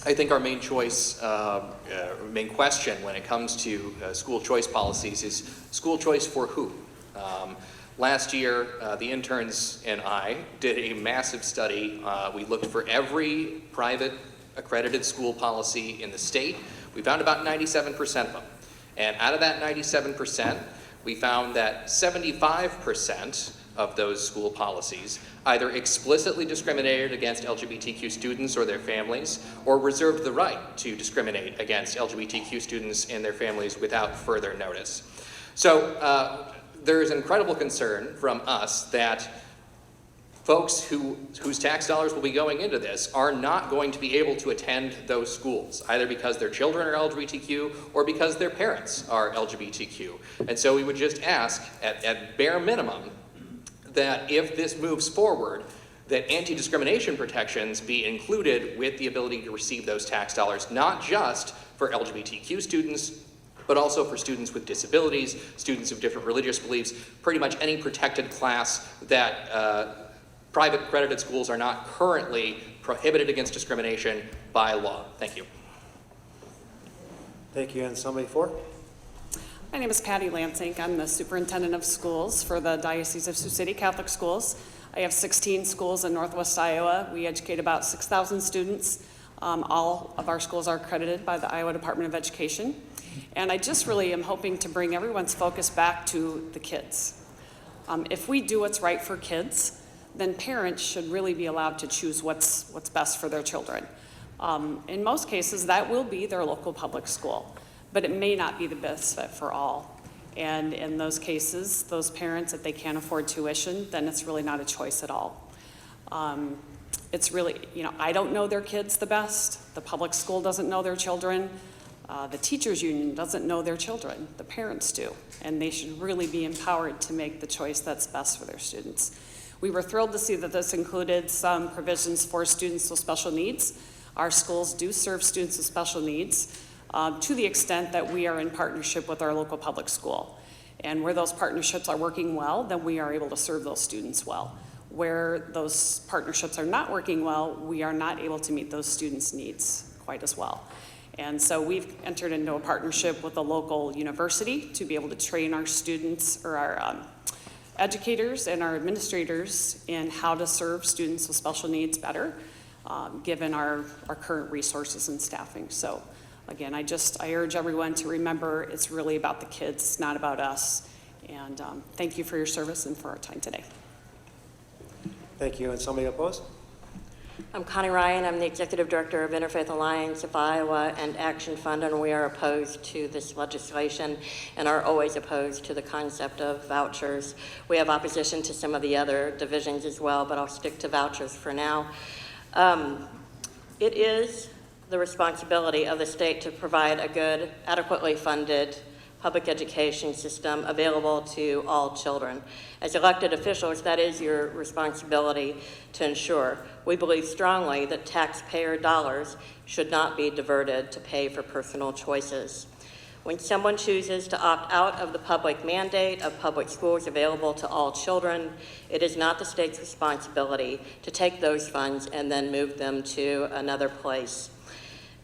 I think our main choice, main question when it comes to school choice policies is school choice for who? Last year, the interns and I did a massive study. We looked for every private accredited school policy in the state. We found about 97% of them. And out of that 97%, we found that 75% of those school policies either explicitly discriminated against LGBTQ students or their families, or reserved the right to discriminate against LGBTQ students and their families without further notice. So there is incredible concern from us that folks whose tax dollars will be going into this are not going to be able to attend those schools, either because their children are LGBTQ or because their parents are LGBTQ. And so we would just ask, at bare minimum, that if this moves forward, that anti-discrimination protections be included with the ability to receive those tax dollars, not just for LGBTQ students, but also for students with disabilities, students of different religious beliefs, pretty much any protected class that private accredited schools are not currently prohibited against discrimination by law. Thank you. Thank you. And somebody for? My name is Patty Lansink. I'm the superintendent of schools for the Diocese of Sioux City Catholic Schools. I have 16 schools in Northwest Iowa. We educate about 6,000 students. All of our schools are accredited by the Iowa Department of Education. And I just really am hoping to bring everyone's focus back to the kids. If we do what's right for kids, then parents should really be allowed to choose what's best for their children. In most cases, that will be their local public school, but it may not be the best fit for all. And in those cases, those parents, if they can't afford tuition, then it's really not a choice at all. It's really, I don't know their kids the best. The public school doesn't know their children. The teachers union doesn't know their children. The parents do. And they should really be empowered to make the choice that's best for their students. We were thrilled to see that this included some provisions for students with special needs. Our schools do serve students with special needs to the extent that we are in partnership with our local public school. And where those partnerships are working well, then we are able to serve those students well. Where those partnerships are not working well, we are not able to meet those students' needs quite as well. And so we've entered into a partnership with a local university to be able to train our students or our educators and our administrators in how to serve students with special needs better, given our current resources and staffing. So again, I urge everyone to remember it's really about the kids, it's not about us. And thank you for your service and for our time today. Thank you. And somebody opposed? I'm Connie Ryan. I'm the Executive Director of Interfaith Alliance of Iowa and Action Fund, and we are opposed to this legislation and are always opposed to the concept of vouchers. We have opposition to some of the other divisions as well, but I'll stick to vouchers for now. It is the responsibility of the state to provide a good, adequately funded public education system available to all children. As elected officials, that is your responsibility to ensure. We believe strongly that taxpayer dollars should not be diverted to pay for personal choices. When someone chooses to opt out of the public mandate of public schools available to all children, it is not the state's responsibility to take those funds and then move them to another place.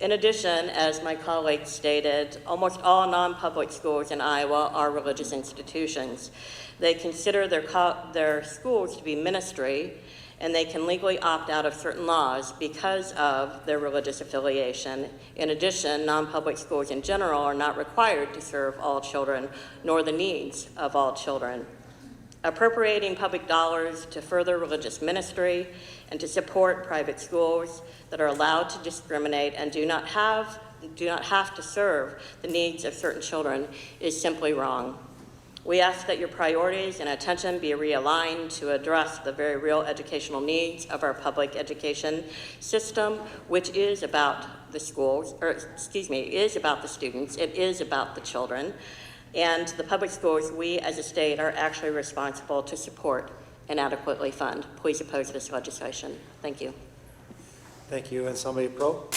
In addition, as my colleague stated, almost all non-public schools in Iowa are religious institutions. They consider their schools to be ministry, and they can legally opt out of certain laws because of their religious affiliation. In addition, non-public schools in general are not required to serve all children, nor the needs of all children. Appropriating public dollars to further religious ministry and to support private schools that are allowed to discriminate and do not have to serve the needs of certain children is simply wrong. We ask that your priorities and attention be realigned to address the very real educational needs of our public education system, which is about the schools, is about the students, it is about the children. And the public schools, we as a state are actually responsible to support and adequately fund. Please oppose this legislation. Thank you. Thank you. And somebody pro?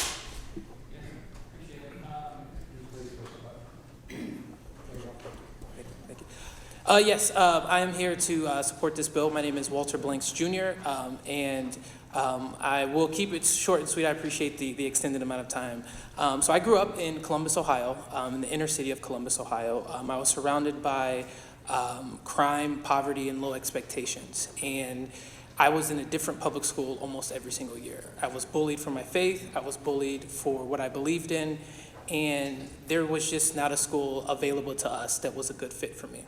Yes, I am here to support this bill. My name is Walter Blanks Jr., and I will keep it short and sweet. I appreciate the extended amount of time. So I grew up in Columbus, Ohio, in the inner city of Columbus, Ohio. I was surrounded by crime, poverty, and low expectations. And I was in a different public school almost every single year. I was bullied for my faith. I was bullied for what I believed in. and there was just not a school available to us that was a good fit for me.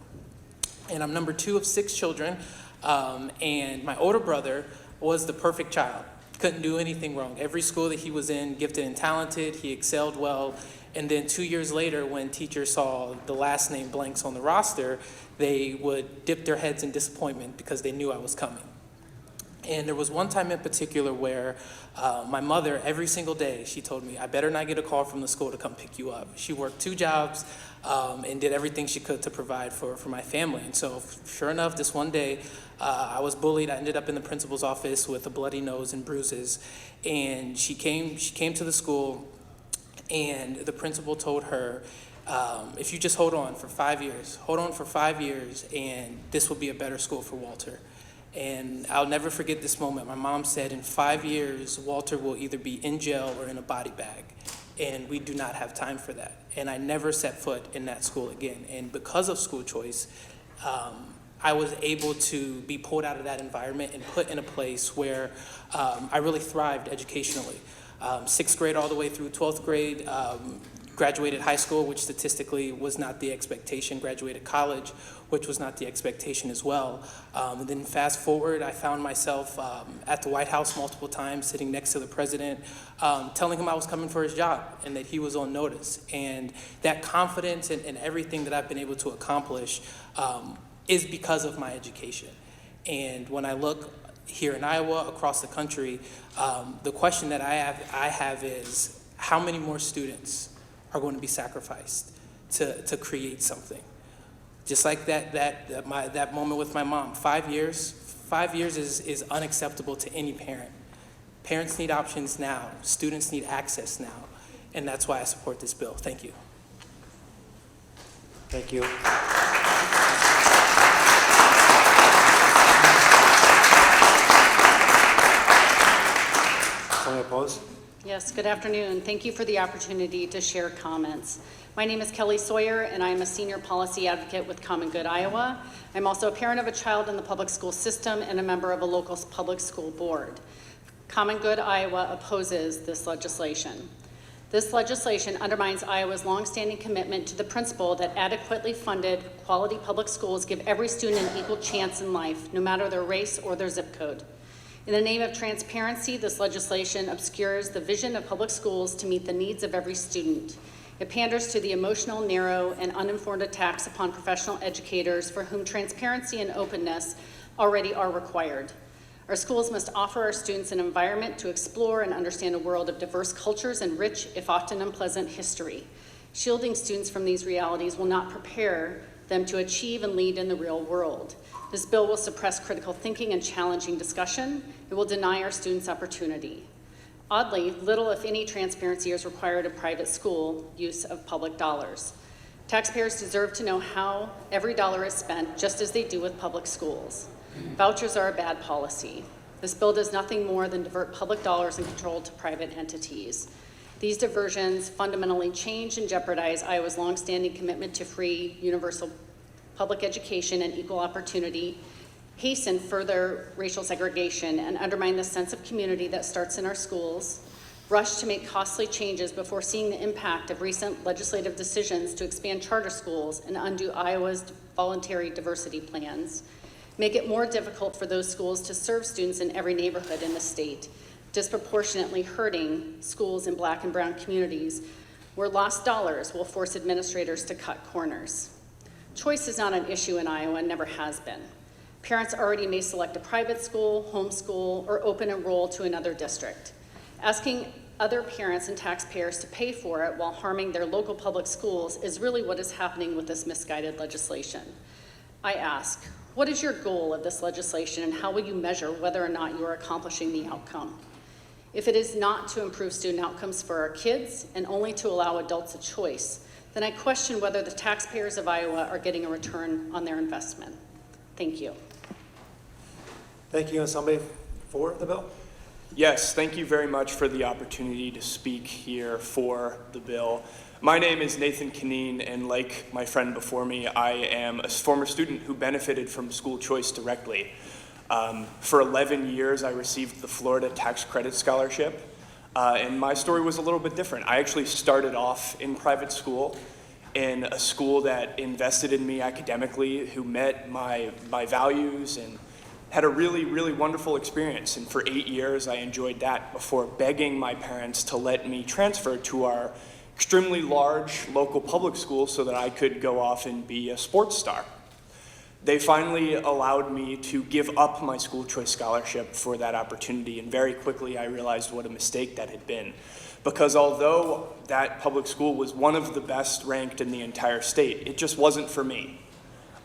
And I'm number 2 of 6 children, and my older brother was the perfect child. Couldn't do anything wrong. Every school that he was in, gifted and talented, he excelled well. And then 2 years later, when teachers saw the last name blanks on the roster, they would dip their heads in disappointment because they knew I was coming. And there was one time in particular where my mother, every single day, she told me, I better not get a call from the school to come pick you up. She worked 2 jobs and did everything she could to provide for my family. And so sure enough, this one day, I was bullied. I ended up in the principal's office with a bloody nose and bruises. And she came to the school, and the principal told her, if you just hold on for 5 years, and this will be a better school for Walter. And I'll never forget this moment. My mom said, in 5 years, Walter will either be in jail or in a body bag. And we do not have time for that. And I never set foot in that school again. And because of school choice, I was able to be pulled out of that environment and put in a place where I really thrived educationally. 6th grade all the way through 12th grade, graduated high school, which statistically was not the expectation, graduated college, which was not the expectation as well. And then fast forward, I found myself at the White House multiple times, sitting next to the president, telling him I was coming for his job and that he was on notice. And that confidence and everything that I've been able to accomplish is because of my education. And when I look here in Iowa, across the country, the question that I have is, how many more students are going to be sacrificed to create something? Just like that moment with my mom. 5 years is unacceptable to any parent. Parents need options now. Students need access now. And that's why I support this bill. Thank you. Thank you. Someone opposed? Yes, good afternoon. Thank you for the opportunity to share comments. My name is Kelly Sawyer, and I am a senior policy advocate with Common Good Iowa. I'm also a parent of a child in the public school system and a member of a local public school board. Common Good Iowa opposes this legislation. This legislation undermines Iowa's longstanding commitment to the principle that adequately funded, quality public schools give every student an equal chance in life, no matter their race or their zip code. In the name of transparency, this legislation obscures the vision of public schools to meet the needs of every student. It panders to the emotional, narrow, and uninformed attacks upon professional educators for whom transparency and openness already are required. Our schools must offer our students an environment to explore and understand a world of diverse cultures and rich, if often unpleasant, history. Shielding students from these realities will not prepare them to achieve and lead in the real world. This bill will suppress critical thinking and challenging discussion. It will deny our students opportunity. Oddly, little, if any, transparency is required of private school use of public dollars. Taxpayers deserve to know how every dollar is spent, just as they do with public schools. Vouchers are a bad policy. This bill does nothing more than divert public dollars and control to private entities. These diversions fundamentally change and jeopardize Iowa's longstanding commitment to free, universal public education and equal opportunity, hasten further racial segregation, and undermine the sense of community that starts in our schools, rush to make costly changes before seeing the impact of recent legislative decisions to expand charter schools and undo Iowa's voluntary diversity plans, make it more difficult for those schools to serve students in every neighborhood in the state, disproportionately hurting schools in Black and brown communities where lost dollars will force administrators to cut corners. Choice is not an issue in Iowa and never has been. Parents already may select a private school, homeschool, or open enroll to another district. Asking other parents and taxpayers to pay for it while harming their local public schools is really what is happening with this misguided legislation. I ask, what is your goal of this legislation, and how will you measure whether or not you are accomplishing the outcome? If it is not to improve student outcomes for our kids and only to allow adults a choice, then I question whether the taxpayers of Iowa are getting a return on their investment. Thank you. Thank you. And somebody for the bill? Yes, thank you very much for the opportunity to speak here for the bill. My name is Nathan Cunneen, and like my friend before me, I am a former student who benefited from school choice directly. For 11 years, I received the Florida Tax Credit Scholarship. And my story was a little bit different. I actually started off in private school, in a school that invested in me academically, who met my values and had a really, really wonderful experience. And for 8 years, I enjoyed that before begging my parents to let me transfer to our extremely large local public school so that I could go off and be a sports star. They finally allowed me to give up my school choice scholarship for that opportunity, and very quickly I realized what a mistake that had been. Because although that public school was one of the best ranked in the entire state, it just wasn't for me.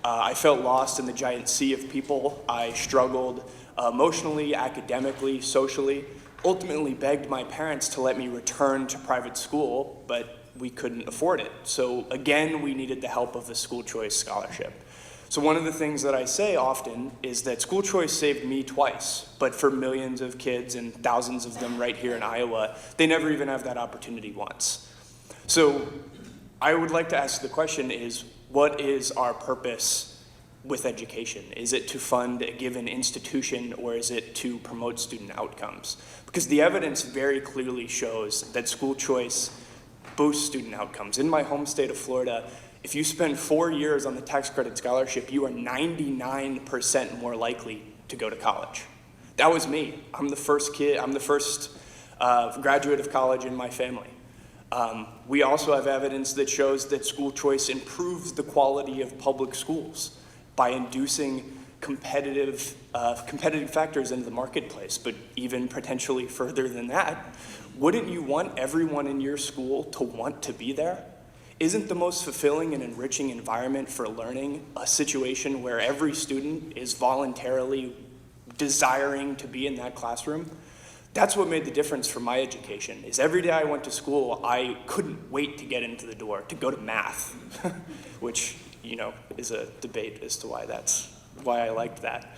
I felt lost in the giant sea of people. I struggled emotionally, academically, socially, ultimately begged my parents to let me return to private school, but we couldn't afford it. So again, we needed the help of the school choice scholarship. So one of the things that I say often is that school choice saved me twice, but for millions of kids and thousands of them right here in Iowa, they never even have that opportunity once. So I would like to ask the question is, what is our purpose with education? Is it to fund a given institution, or is it to promote student outcomes? Because the evidence very clearly shows that school choice boosts student outcomes. In my home state of Florida, if you spend 4 years on the tax credit scholarship, you are 99% more likely to go to college. That was me. I'm the first graduate of college in my family. We also have evidence that shows that school choice improves the quality of public schools by inducing competitive factors into the marketplace, but even potentially further than that. Wouldn't you want everyone in your school to want to be there? Isn't the most fulfilling and enriching environment for learning a situation where every student is voluntarily desiring to be in that classroom? That's what made the difference for my education, is every day I went to school, I couldn't wait to get into the door, to go to math, which, is a debate as to why I liked that.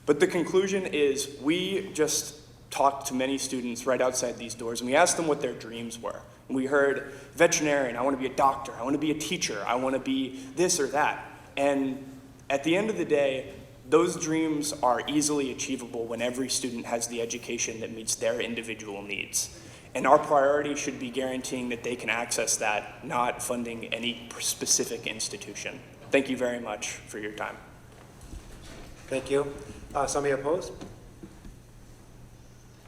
But the conclusion is we just talked to many students right outside these doors, and we asked them what their dreams were. And we heard veterinarian, I want to be a doctor, I want to be a teacher, I want to be this or that. And at the end of the day, those dreams are easily achievable when every student has the education that meets their individual needs. And our priority should be guaranteeing that they can access that, not funding any specific institution. Thank you very much for your time. Thank you. Somebody opposed?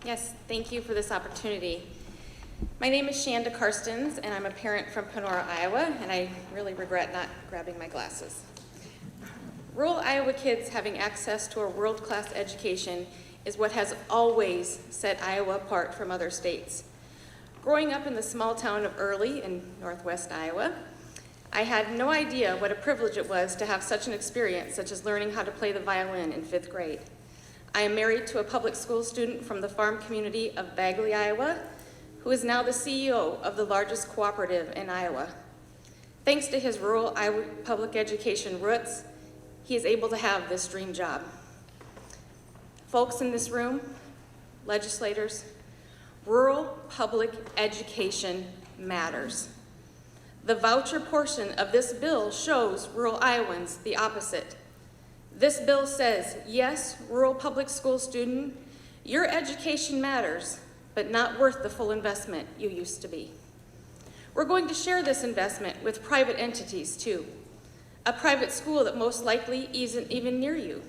Yes, thank you for this opportunity. My name is Shanda Karstens, and I'm a parent from Panora, Iowa, and I really regret not grabbing my glasses. Rural Iowa kids having access to a world-class education is what has always set Iowa apart from other states. Growing up in the small town of Early in northwest Iowa, I had no idea what a privilege it was to have such an experience, such as learning how to play the violin in 5th grade. I am married to a public school student from the farm community of Bagley, Iowa, who is now the CEO of the largest cooperative in Iowa. Thanks to his rural Iowa public education roots, he is able to have this dream job. Folks in this room, legislators, rural public education matters. The voucher portion of this bill shows rural Iowans the opposite. This bill says, yes, rural public school student, your education matters, but not worth the full investment you used to be. We're going to share this investment with private entities too. A private school that most likely isn't even near you.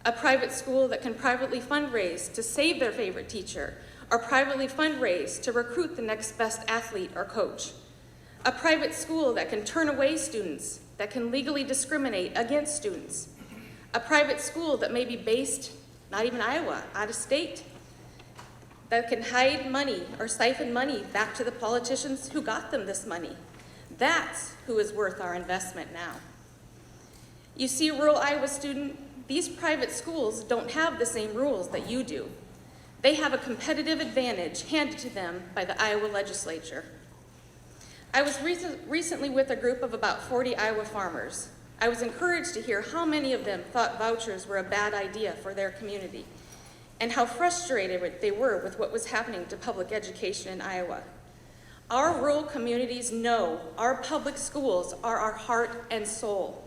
A private school that can privately fundraise to save their favorite teacher, or privately fundraise to recruit the next best athlete or coach. A private school that can turn away students, that can legally discriminate against students. A private school that may be based, not even Iowa, out of state, that can hide money or siphon money back to the politicians who got them this money. That's who is worth our investment now. You see, rural Iowa student, these private schools don't have the same rules that you do. They have a competitive advantage handed to them by the Iowa legislature. I was recently with a group of about 40 Iowa farmers. I was encouraged to hear how many of them thought vouchers were a bad idea for their community, and how frustrated they were with what was happening to public education in Iowa. Our rural communities know our public schools are our heart and soul.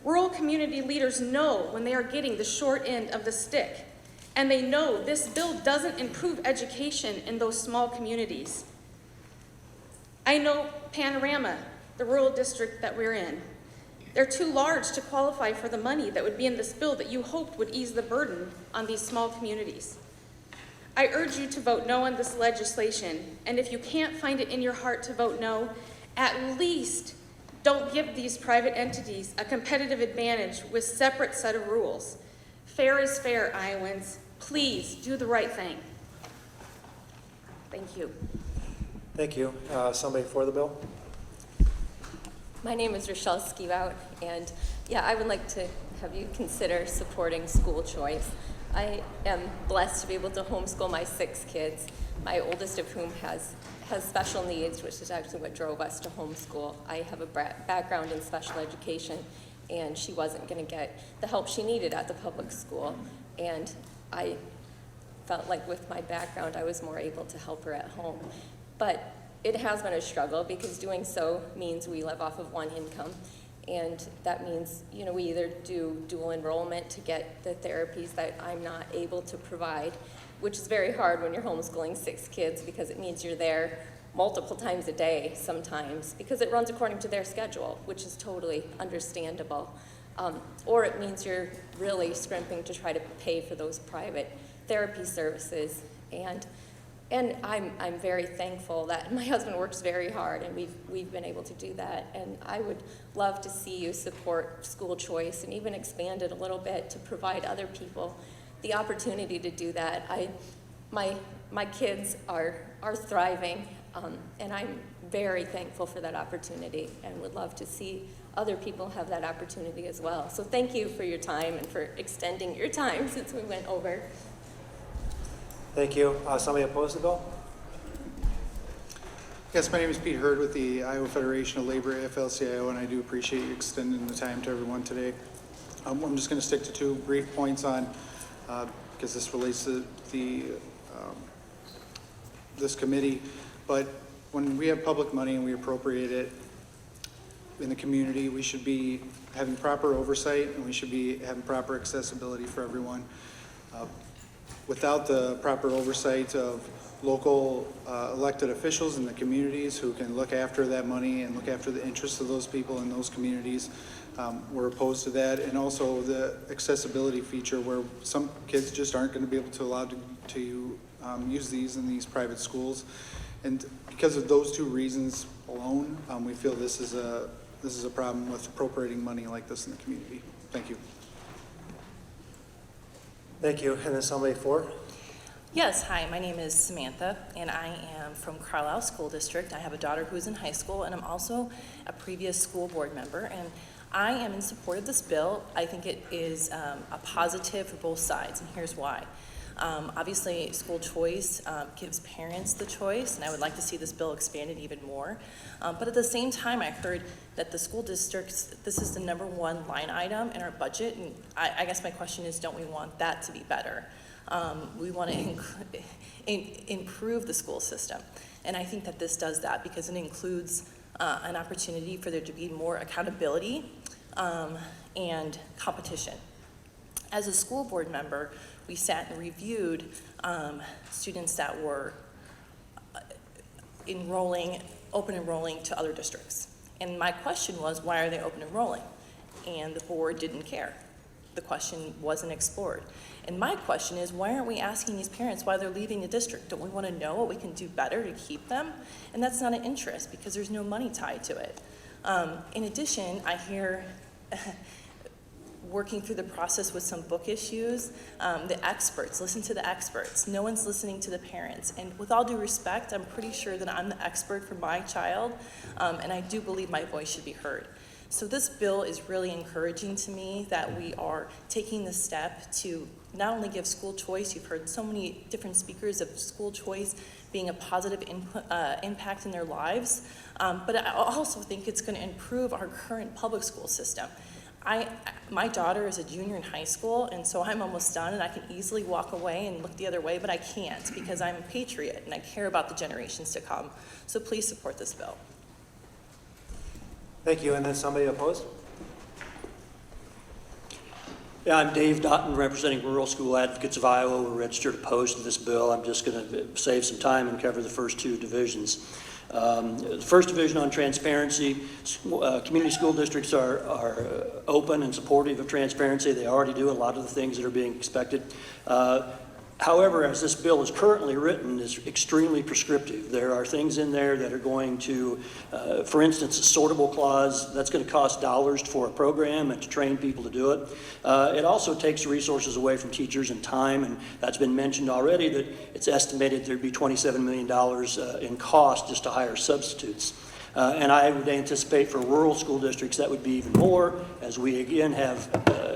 Rural community leaders know when they are getting the short end of the stick, And they know this bill doesn't improve education in those small communities. I know Panorama, the rural district that we're in. They're too large to qualify for the money that would be in this bill that you hoped would ease the burden on these small communities. I urge you to vote no on this legislation, and if you can't find it in your heart to vote no, at least don't give these private entities a competitive advantage with separate set of rules. Fair is fair, Iowans. Please do the right thing. Thank you. Thank you. Somebody for the bill? My name is Rochelle Skivout, and I would like to have you consider supporting school choice. I am blessed to be able to homeschool my 6 kids, my oldest of whom has special needs, which is actually what drove us to homeschool. I have a background in special education, and she wasn't going to get the help she needed at the public school. And I felt like with my background, I was more able to help her at home. But it has been a struggle because doing so means we live off of one income. And that means, we either do dual enrollment to get the therapies that I'm not able to provide, which is very hard when you're homeschooling 6 kids because it means you're there multiple times a day sometimes because it runs according to their schedule, which is totally understandable. Or it means you're really scrimping to try to pay for those private therapy services. And I'm very thankful that my husband works very hard, and we've been able to do that. And I would love to see you support school choice and even expand it a little bit to provide other people the opportunity to do that. My kids are thriving, and I'm very thankful for that opportunity, and would love to see other people have that opportunity as well. So thank you for your time and for extending your time since we went over. Thank you. Somebody opposed the bill? Yes, my name is Pete Hurd with the Iowa Federation of Labor, AFL-CIO, and I do appreciate you extending the time to everyone today. I'm just going to stick to 2 brief points on, because this relates to this committee, but when we have public money and we appropriate it in the community, we should be having proper oversight and we should be having proper accessibility for everyone. Without the proper oversight of local elected officials in the communities who can look after that money and look after the interests of those people in those communities, we're opposed to that. And also the accessibility feature where some kids just aren't going to be able to allow to use these in these private schools. And because of those 2 reasons alone, we feel this is a problem with appropriating money like this in the community. Thank you. Thank you. And then somebody for? Yes, hi, my name is Samantha, and I am from Carlisle School District. I have a daughter who is in high school, and I'm also a previous school board member, and I am in support of this bill. I think it is a positive for both sides, and here's why. Obviously, school choice gives parents the choice, and I would like to see this bill expanded even more. But at the same time, I heard that the school districts, this is the #1 line item in our budget, and I guess my question is, don't we want that to be better? We want to improve the school system, and I think that this does that because it includes an opportunity for there to be more accountability and competition. As a school board member, we sat and reviewed students that were open enrolling to other districts. And my question was, why are they open enrolling? And the board didn't care. The question wasn't explored. And my question is, why aren't we asking these parents why they're leaving the district? Don't we want to know what we can do better to keep them? And that's not an interest because there's no money tied to it. In addition, I hear working through the process with some book issues, the experts, listen to the experts. No one's listening to the parents. And with all due respect, I'm pretty sure that I'm the expert for my child, and I do believe my voice should be heard. So this bill is really encouraging to me that we are taking the step to not only give school choice, you've heard so many different speakers of school choice being a positive impact in their lives, but I also think it's going to improve our current public school system. My daughter is a junior in high school, and so I'm almost done, and I can easily walk away and look the other way, but I can't because I'm a patriot and I care about the generations to come. So please support this bill. Thank you. And then somebody opposed? Yeah, I'm Dave Dotton, representing Rural School Advocates of Iowa. We're registered opposed to this bill. I'm just going to save some time and cover the first two divisions. The first division on transparency, community school districts are open and supportive of transparency. They already do a lot of the things that are being expected. However, as this bill is currently written, is extremely prescriptive. There are things in there that are going to, for instance, a sortable clause, that's going to cost dollars for a program and to train people to do it. It also takes resources away from teachers and time, and that's been mentioned already that it's estimated there'd be $27 million in cost just to hire substitutes. And I would anticipate for rural school districts that would be even more, as we again have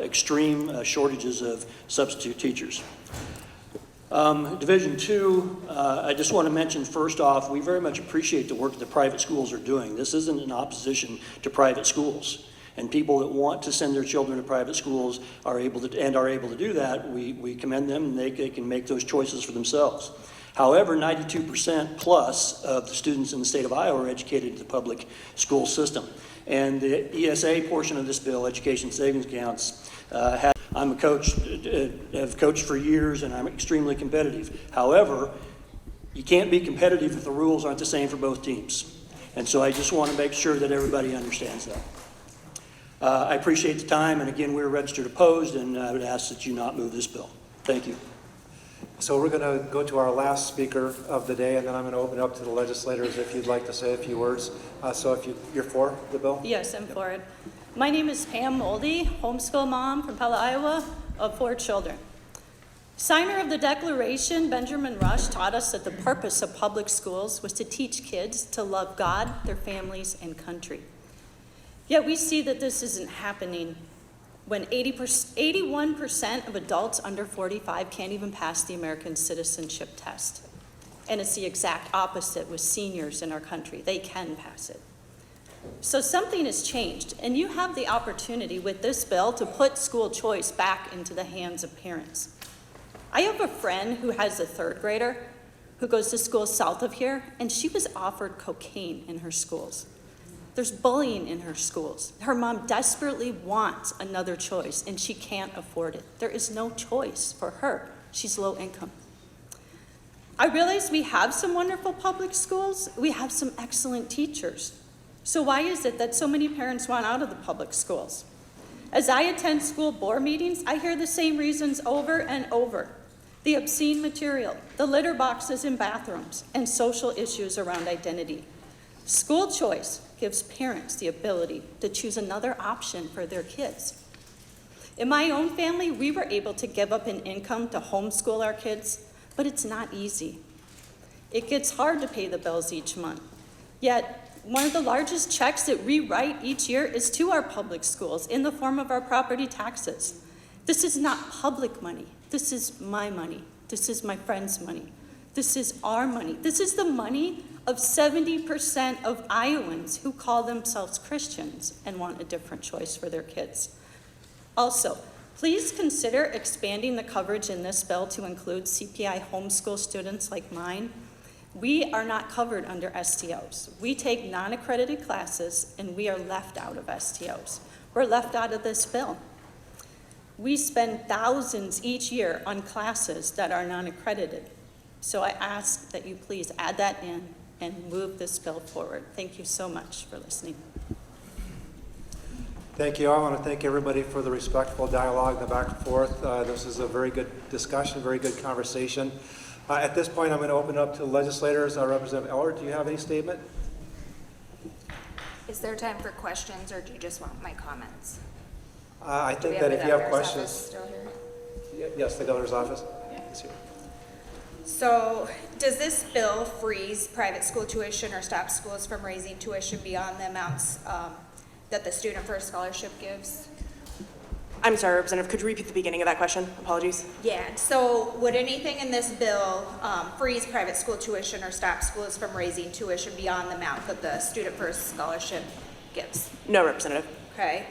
extreme shortages of substitute teachers. Division 2, I just want to mention first off, we very much appreciate the work that the private schools are doing. This isn't in opposition to private schools. And people that want to send their children to private schools are able to do that. We commend them, and they can make those choices for themselves. However, 92% plus of the students in the state of Iowa are educated in the public school system. And the ESA portion of this bill, Education Savings Accounts, I'm a coach, have coached for years, and I'm extremely competitive. However, you can't be competitive if the rules aren't the same for both teams. And so I just want to make sure that everybody understands that. I appreciate the time, and again, we're registered opposed, and I would ask that you not move this bill. Thank you. So we're going to go to our last speaker of the day, and then I'm going to open it up to the legislators if you'd like to say a few words. So if you're for the bill? Yes, I'm for it. My name is Pam Moldy, homeschool mom from Pella, Iowa, of 4 children. Signer of the Declaration, Benjamin Rush, taught us that the purpose of public schools was to teach kids to love God, their families, and country. Yet we see that this isn't happening when 81% of adults under 45 can't even pass the American citizenship test. And it's the exact opposite with seniors in our country. They can pass it. So something has changed, and you have the opportunity with this bill to put school choice back into the hands of parents. I have a friend who has a 3rd grader who goes to school south of here, and she was offered cocaine in her schools. There's bullying in her schools. Her mom desperately wants another choice, and she can't afford it. There is no choice for her. She's low income. I realize we have some wonderful public schools. We have some excellent teachers. So why is it that so many parents want out of the public schools? As I attend school board meetings, I hear the same reasons over and over. The obscene material, the litter boxes in bathrooms, and social issues around identity. School choice gives parents the ability to choose another option for their kids. In my own family, we were able to give up an income to homeschool our kids, but it's not easy. It gets hard to pay the bills each month. Yet, one of the largest checks that we write each year is to our public schools in the form of our property taxes. This is not public money. This is my money. This is my friend's money. This is our money. This is the money of 70% of Iowans who call themselves Christians and want a different choice for their kids. Also, please consider expanding the coverage in this bill to include CPI homeschool students like mine. We are not covered under STOs. We take non-accredited classes, and we are left out of STOs. We're left out of this bill. We spend thousands each year on classes that are non-accredited. So I ask that you please add that in and move this bill forward. Thank you so much for listening. Thank you. I want to thank everybody for the respectful dialogue, the back and forth. This is a very good discussion, very good conversation. At this point, I'm going to open up to legislators. Representative Eller, do you have any statement? Is there time for questions, or do you just want my comments? I think that if you have questions. Yes, the governor's office is here. So, does this bill freeze private school tuition or stop schools from raising tuition beyond the amounts that the Student First Scholarship gives? I'm sorry, Representative, could you repeat the beginning of that question? Apologies. Yeah, so would anything in this bill freeze private school tuition or stop schools from raising tuition beyond the amount that the Student First Scholarship gives? No, Representative. Okay.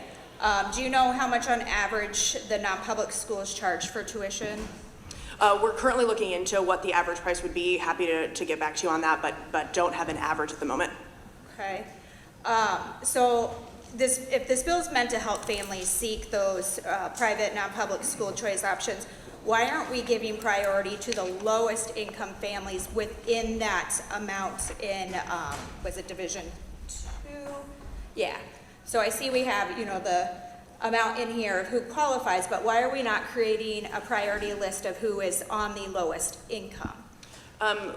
Do you know how much on average the non-public schools charge for tuition? We're currently looking into what the average price would be. Happy to get back to you on that, but don't have an average at the moment. Okay. So if this bill is meant to help families seek those private, non-public school choice options, why aren't we giving priority to the lowest income families within that amount in, was it Division 2? Yeah. So I see we have, you know, the amount in here of who qualifies, but why are we not creating a priority list of who is on the lowest income?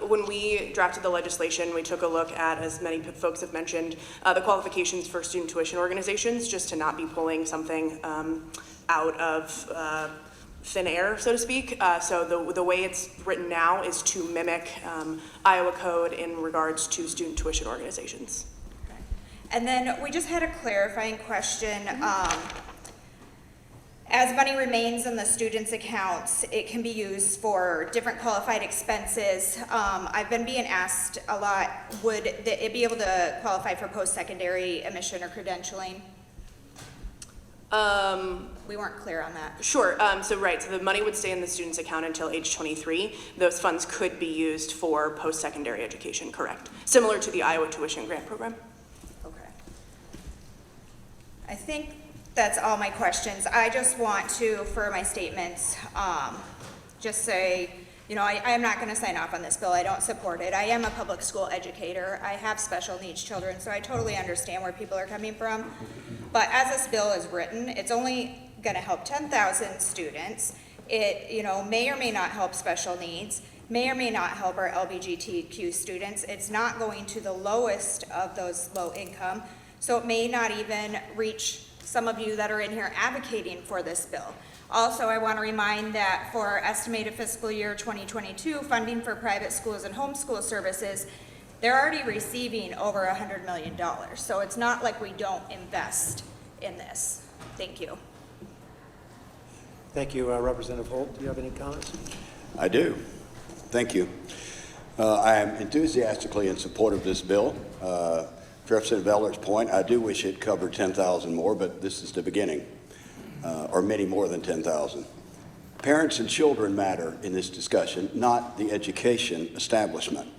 When we drafted the legislation, we took a look at, as many folks have mentioned, the qualifications for student tuition organizations, just to not be pulling something out of thin air, so to speak. So the way it's written now is to mimic Iowa code in regards to student tuition organizations. Okay. And then we just had a clarifying question. As money remains in the students' accounts, it can be used for different qualified expenses. I've been being asked a lot, would it be able to qualify for post-secondary admission or credentialing? We weren't clear on that. Sure. So the money would stay in the student's account until age 23. Those funds could be used for post-secondary education, correct? Similar to the Iowa Tuition Grant Program. Okay. I think that's all my questions. I just want to, for my statements, just say, you know, I am not going to sign off on this bill. I don't support it. I am a public school educator. I have special needs children, so I totally understand where people are coming from. But as this bill is written, it's only going to help 10,000 students. It, you know, may or may not help special needs, may or may not help our LGBTQ students. It's not going to the lowest of those low income, so it may not even reach some of you that are in here advocating for this bill. Also, I want to remind that for our estimated fiscal year 2022 funding for private schools and homeschool services, they're already receiving over $100 million. So it's not like we don't invest in this. Thank you. Thank you, Representative Holt. Do you have any comments? I do. Thank you. I am enthusiastically in support of this bill. Representative Eller's point, I do wish it covered 10,000 more, but this is the beginning, or many more than 10,000. Parents and children matter in this discussion, not the education establishment.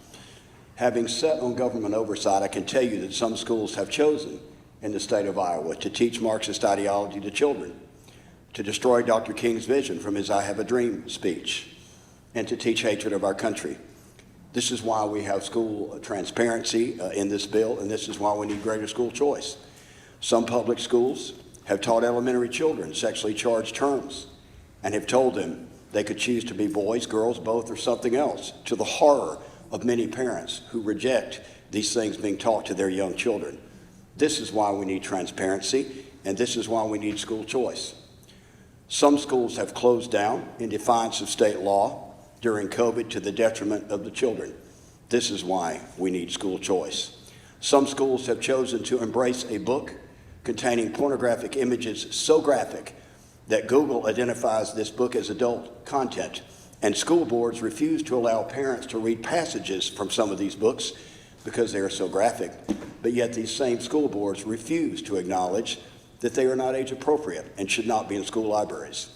Having sat on government oversight, I can tell you that some schools have chosen in the state of Iowa to teach Marxist ideology to children, to destroy Dr. King's vision from his I Have a Dream speech, and to teach hatred of our country. This is why we have school transparency in this bill, and this is why we need greater school choice. Some public schools have taught elementary children sexually charged terms and have told them they could choose to be boys, girls, both, or something else, to the horror of many parents who reject these things being taught to their young children. This is why we need transparency, and this is why we need school choice. Some schools have closed down in defiance of state law during COVID to the detriment of the children. This is why we need school choice. Some schools have chosen to embrace a book containing pornographic images so graphic that Google identifies this book as adult content, and school boards refuse to allow parents to read passages from some of these books because they are so graphic, but yet these same school boards refuse to acknowledge that they are not age appropriate and should not be in school libraries.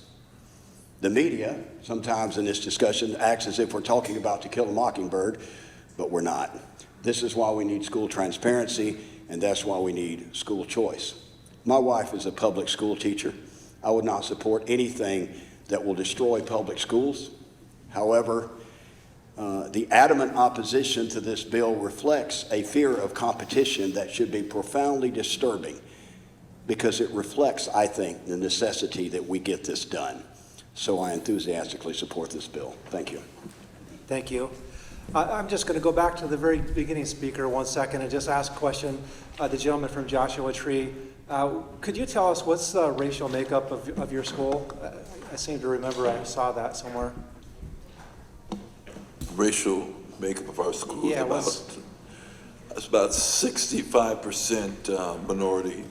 The media, sometimes in this discussion, acts as if we're talking about To Kill a Mockingbird, but we're not. This is why we need school transparency, and that's why we need school choice. My wife is a public school teacher. I would not support anything that will destroy public schools. However, the adamant opposition to this bill reflects a fear of competition that should be profoundly disturbing, because it reflects, I think, the necessity that we get this done. So I enthusiastically support this bill. Thank you. Thank you. I'm just going to go back to the very beginning speaker 1 second and just ask a question. The gentleman from Joshua Tree, could you tell us what's the racial makeup of your school? I seem to remember I saw that somewhere. Racial makeup of our school is about 65% minority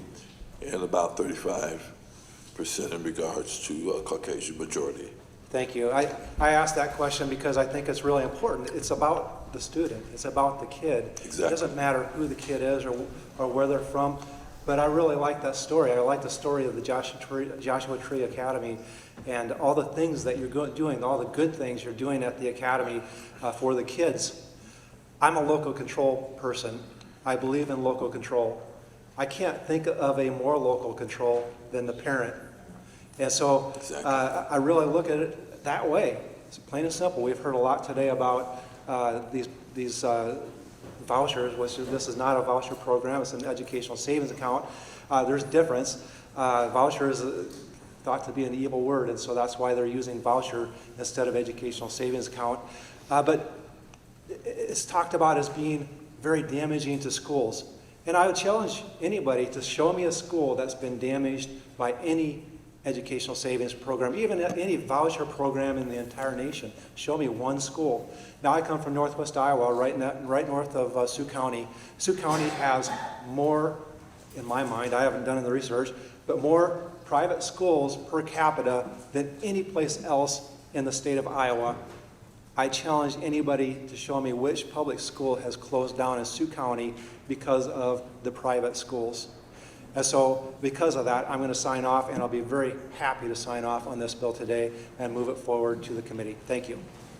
and about 35% in regards to Caucasian majority. Thank you. I asked that question because I think it's really important. It's about the student. It's about the kid. Exactly. It doesn't matter who the kid is or where they're from. But I really like that story. I like the story of the Joshua Tree Academy and all the things that you're doing, all the good things you're doing at the academy for the kids. I'm a local control person. I believe in local control. I can't think of a more local control than the parent. And so I really look at it that way. It's plain and simple. We've heard a lot today about these vouchers, which this is not a voucher program, it's an educational savings account. There's difference. Voucher is thought to be an evil word, and so that's why they're using voucher instead of educational savings account. But it's talked about as being very damaging to schools. And I would challenge anybody to show me a school that's been damaged by any educational savings program, even any voucher program in the entire nation. Show me one school. Now, I come from Northwest Iowa, right north of Sioux County. Sioux County has more, in my mind, I haven't done the research, but more private schools per capita than any place else in the state of Iowa. I challenge anybody to show me which public school has closed down in Sioux County because of the private schools. And so because of that, I'm going to sign off, and I'll be very happy to sign off on this bill today and move it forward to the committee. Thank you.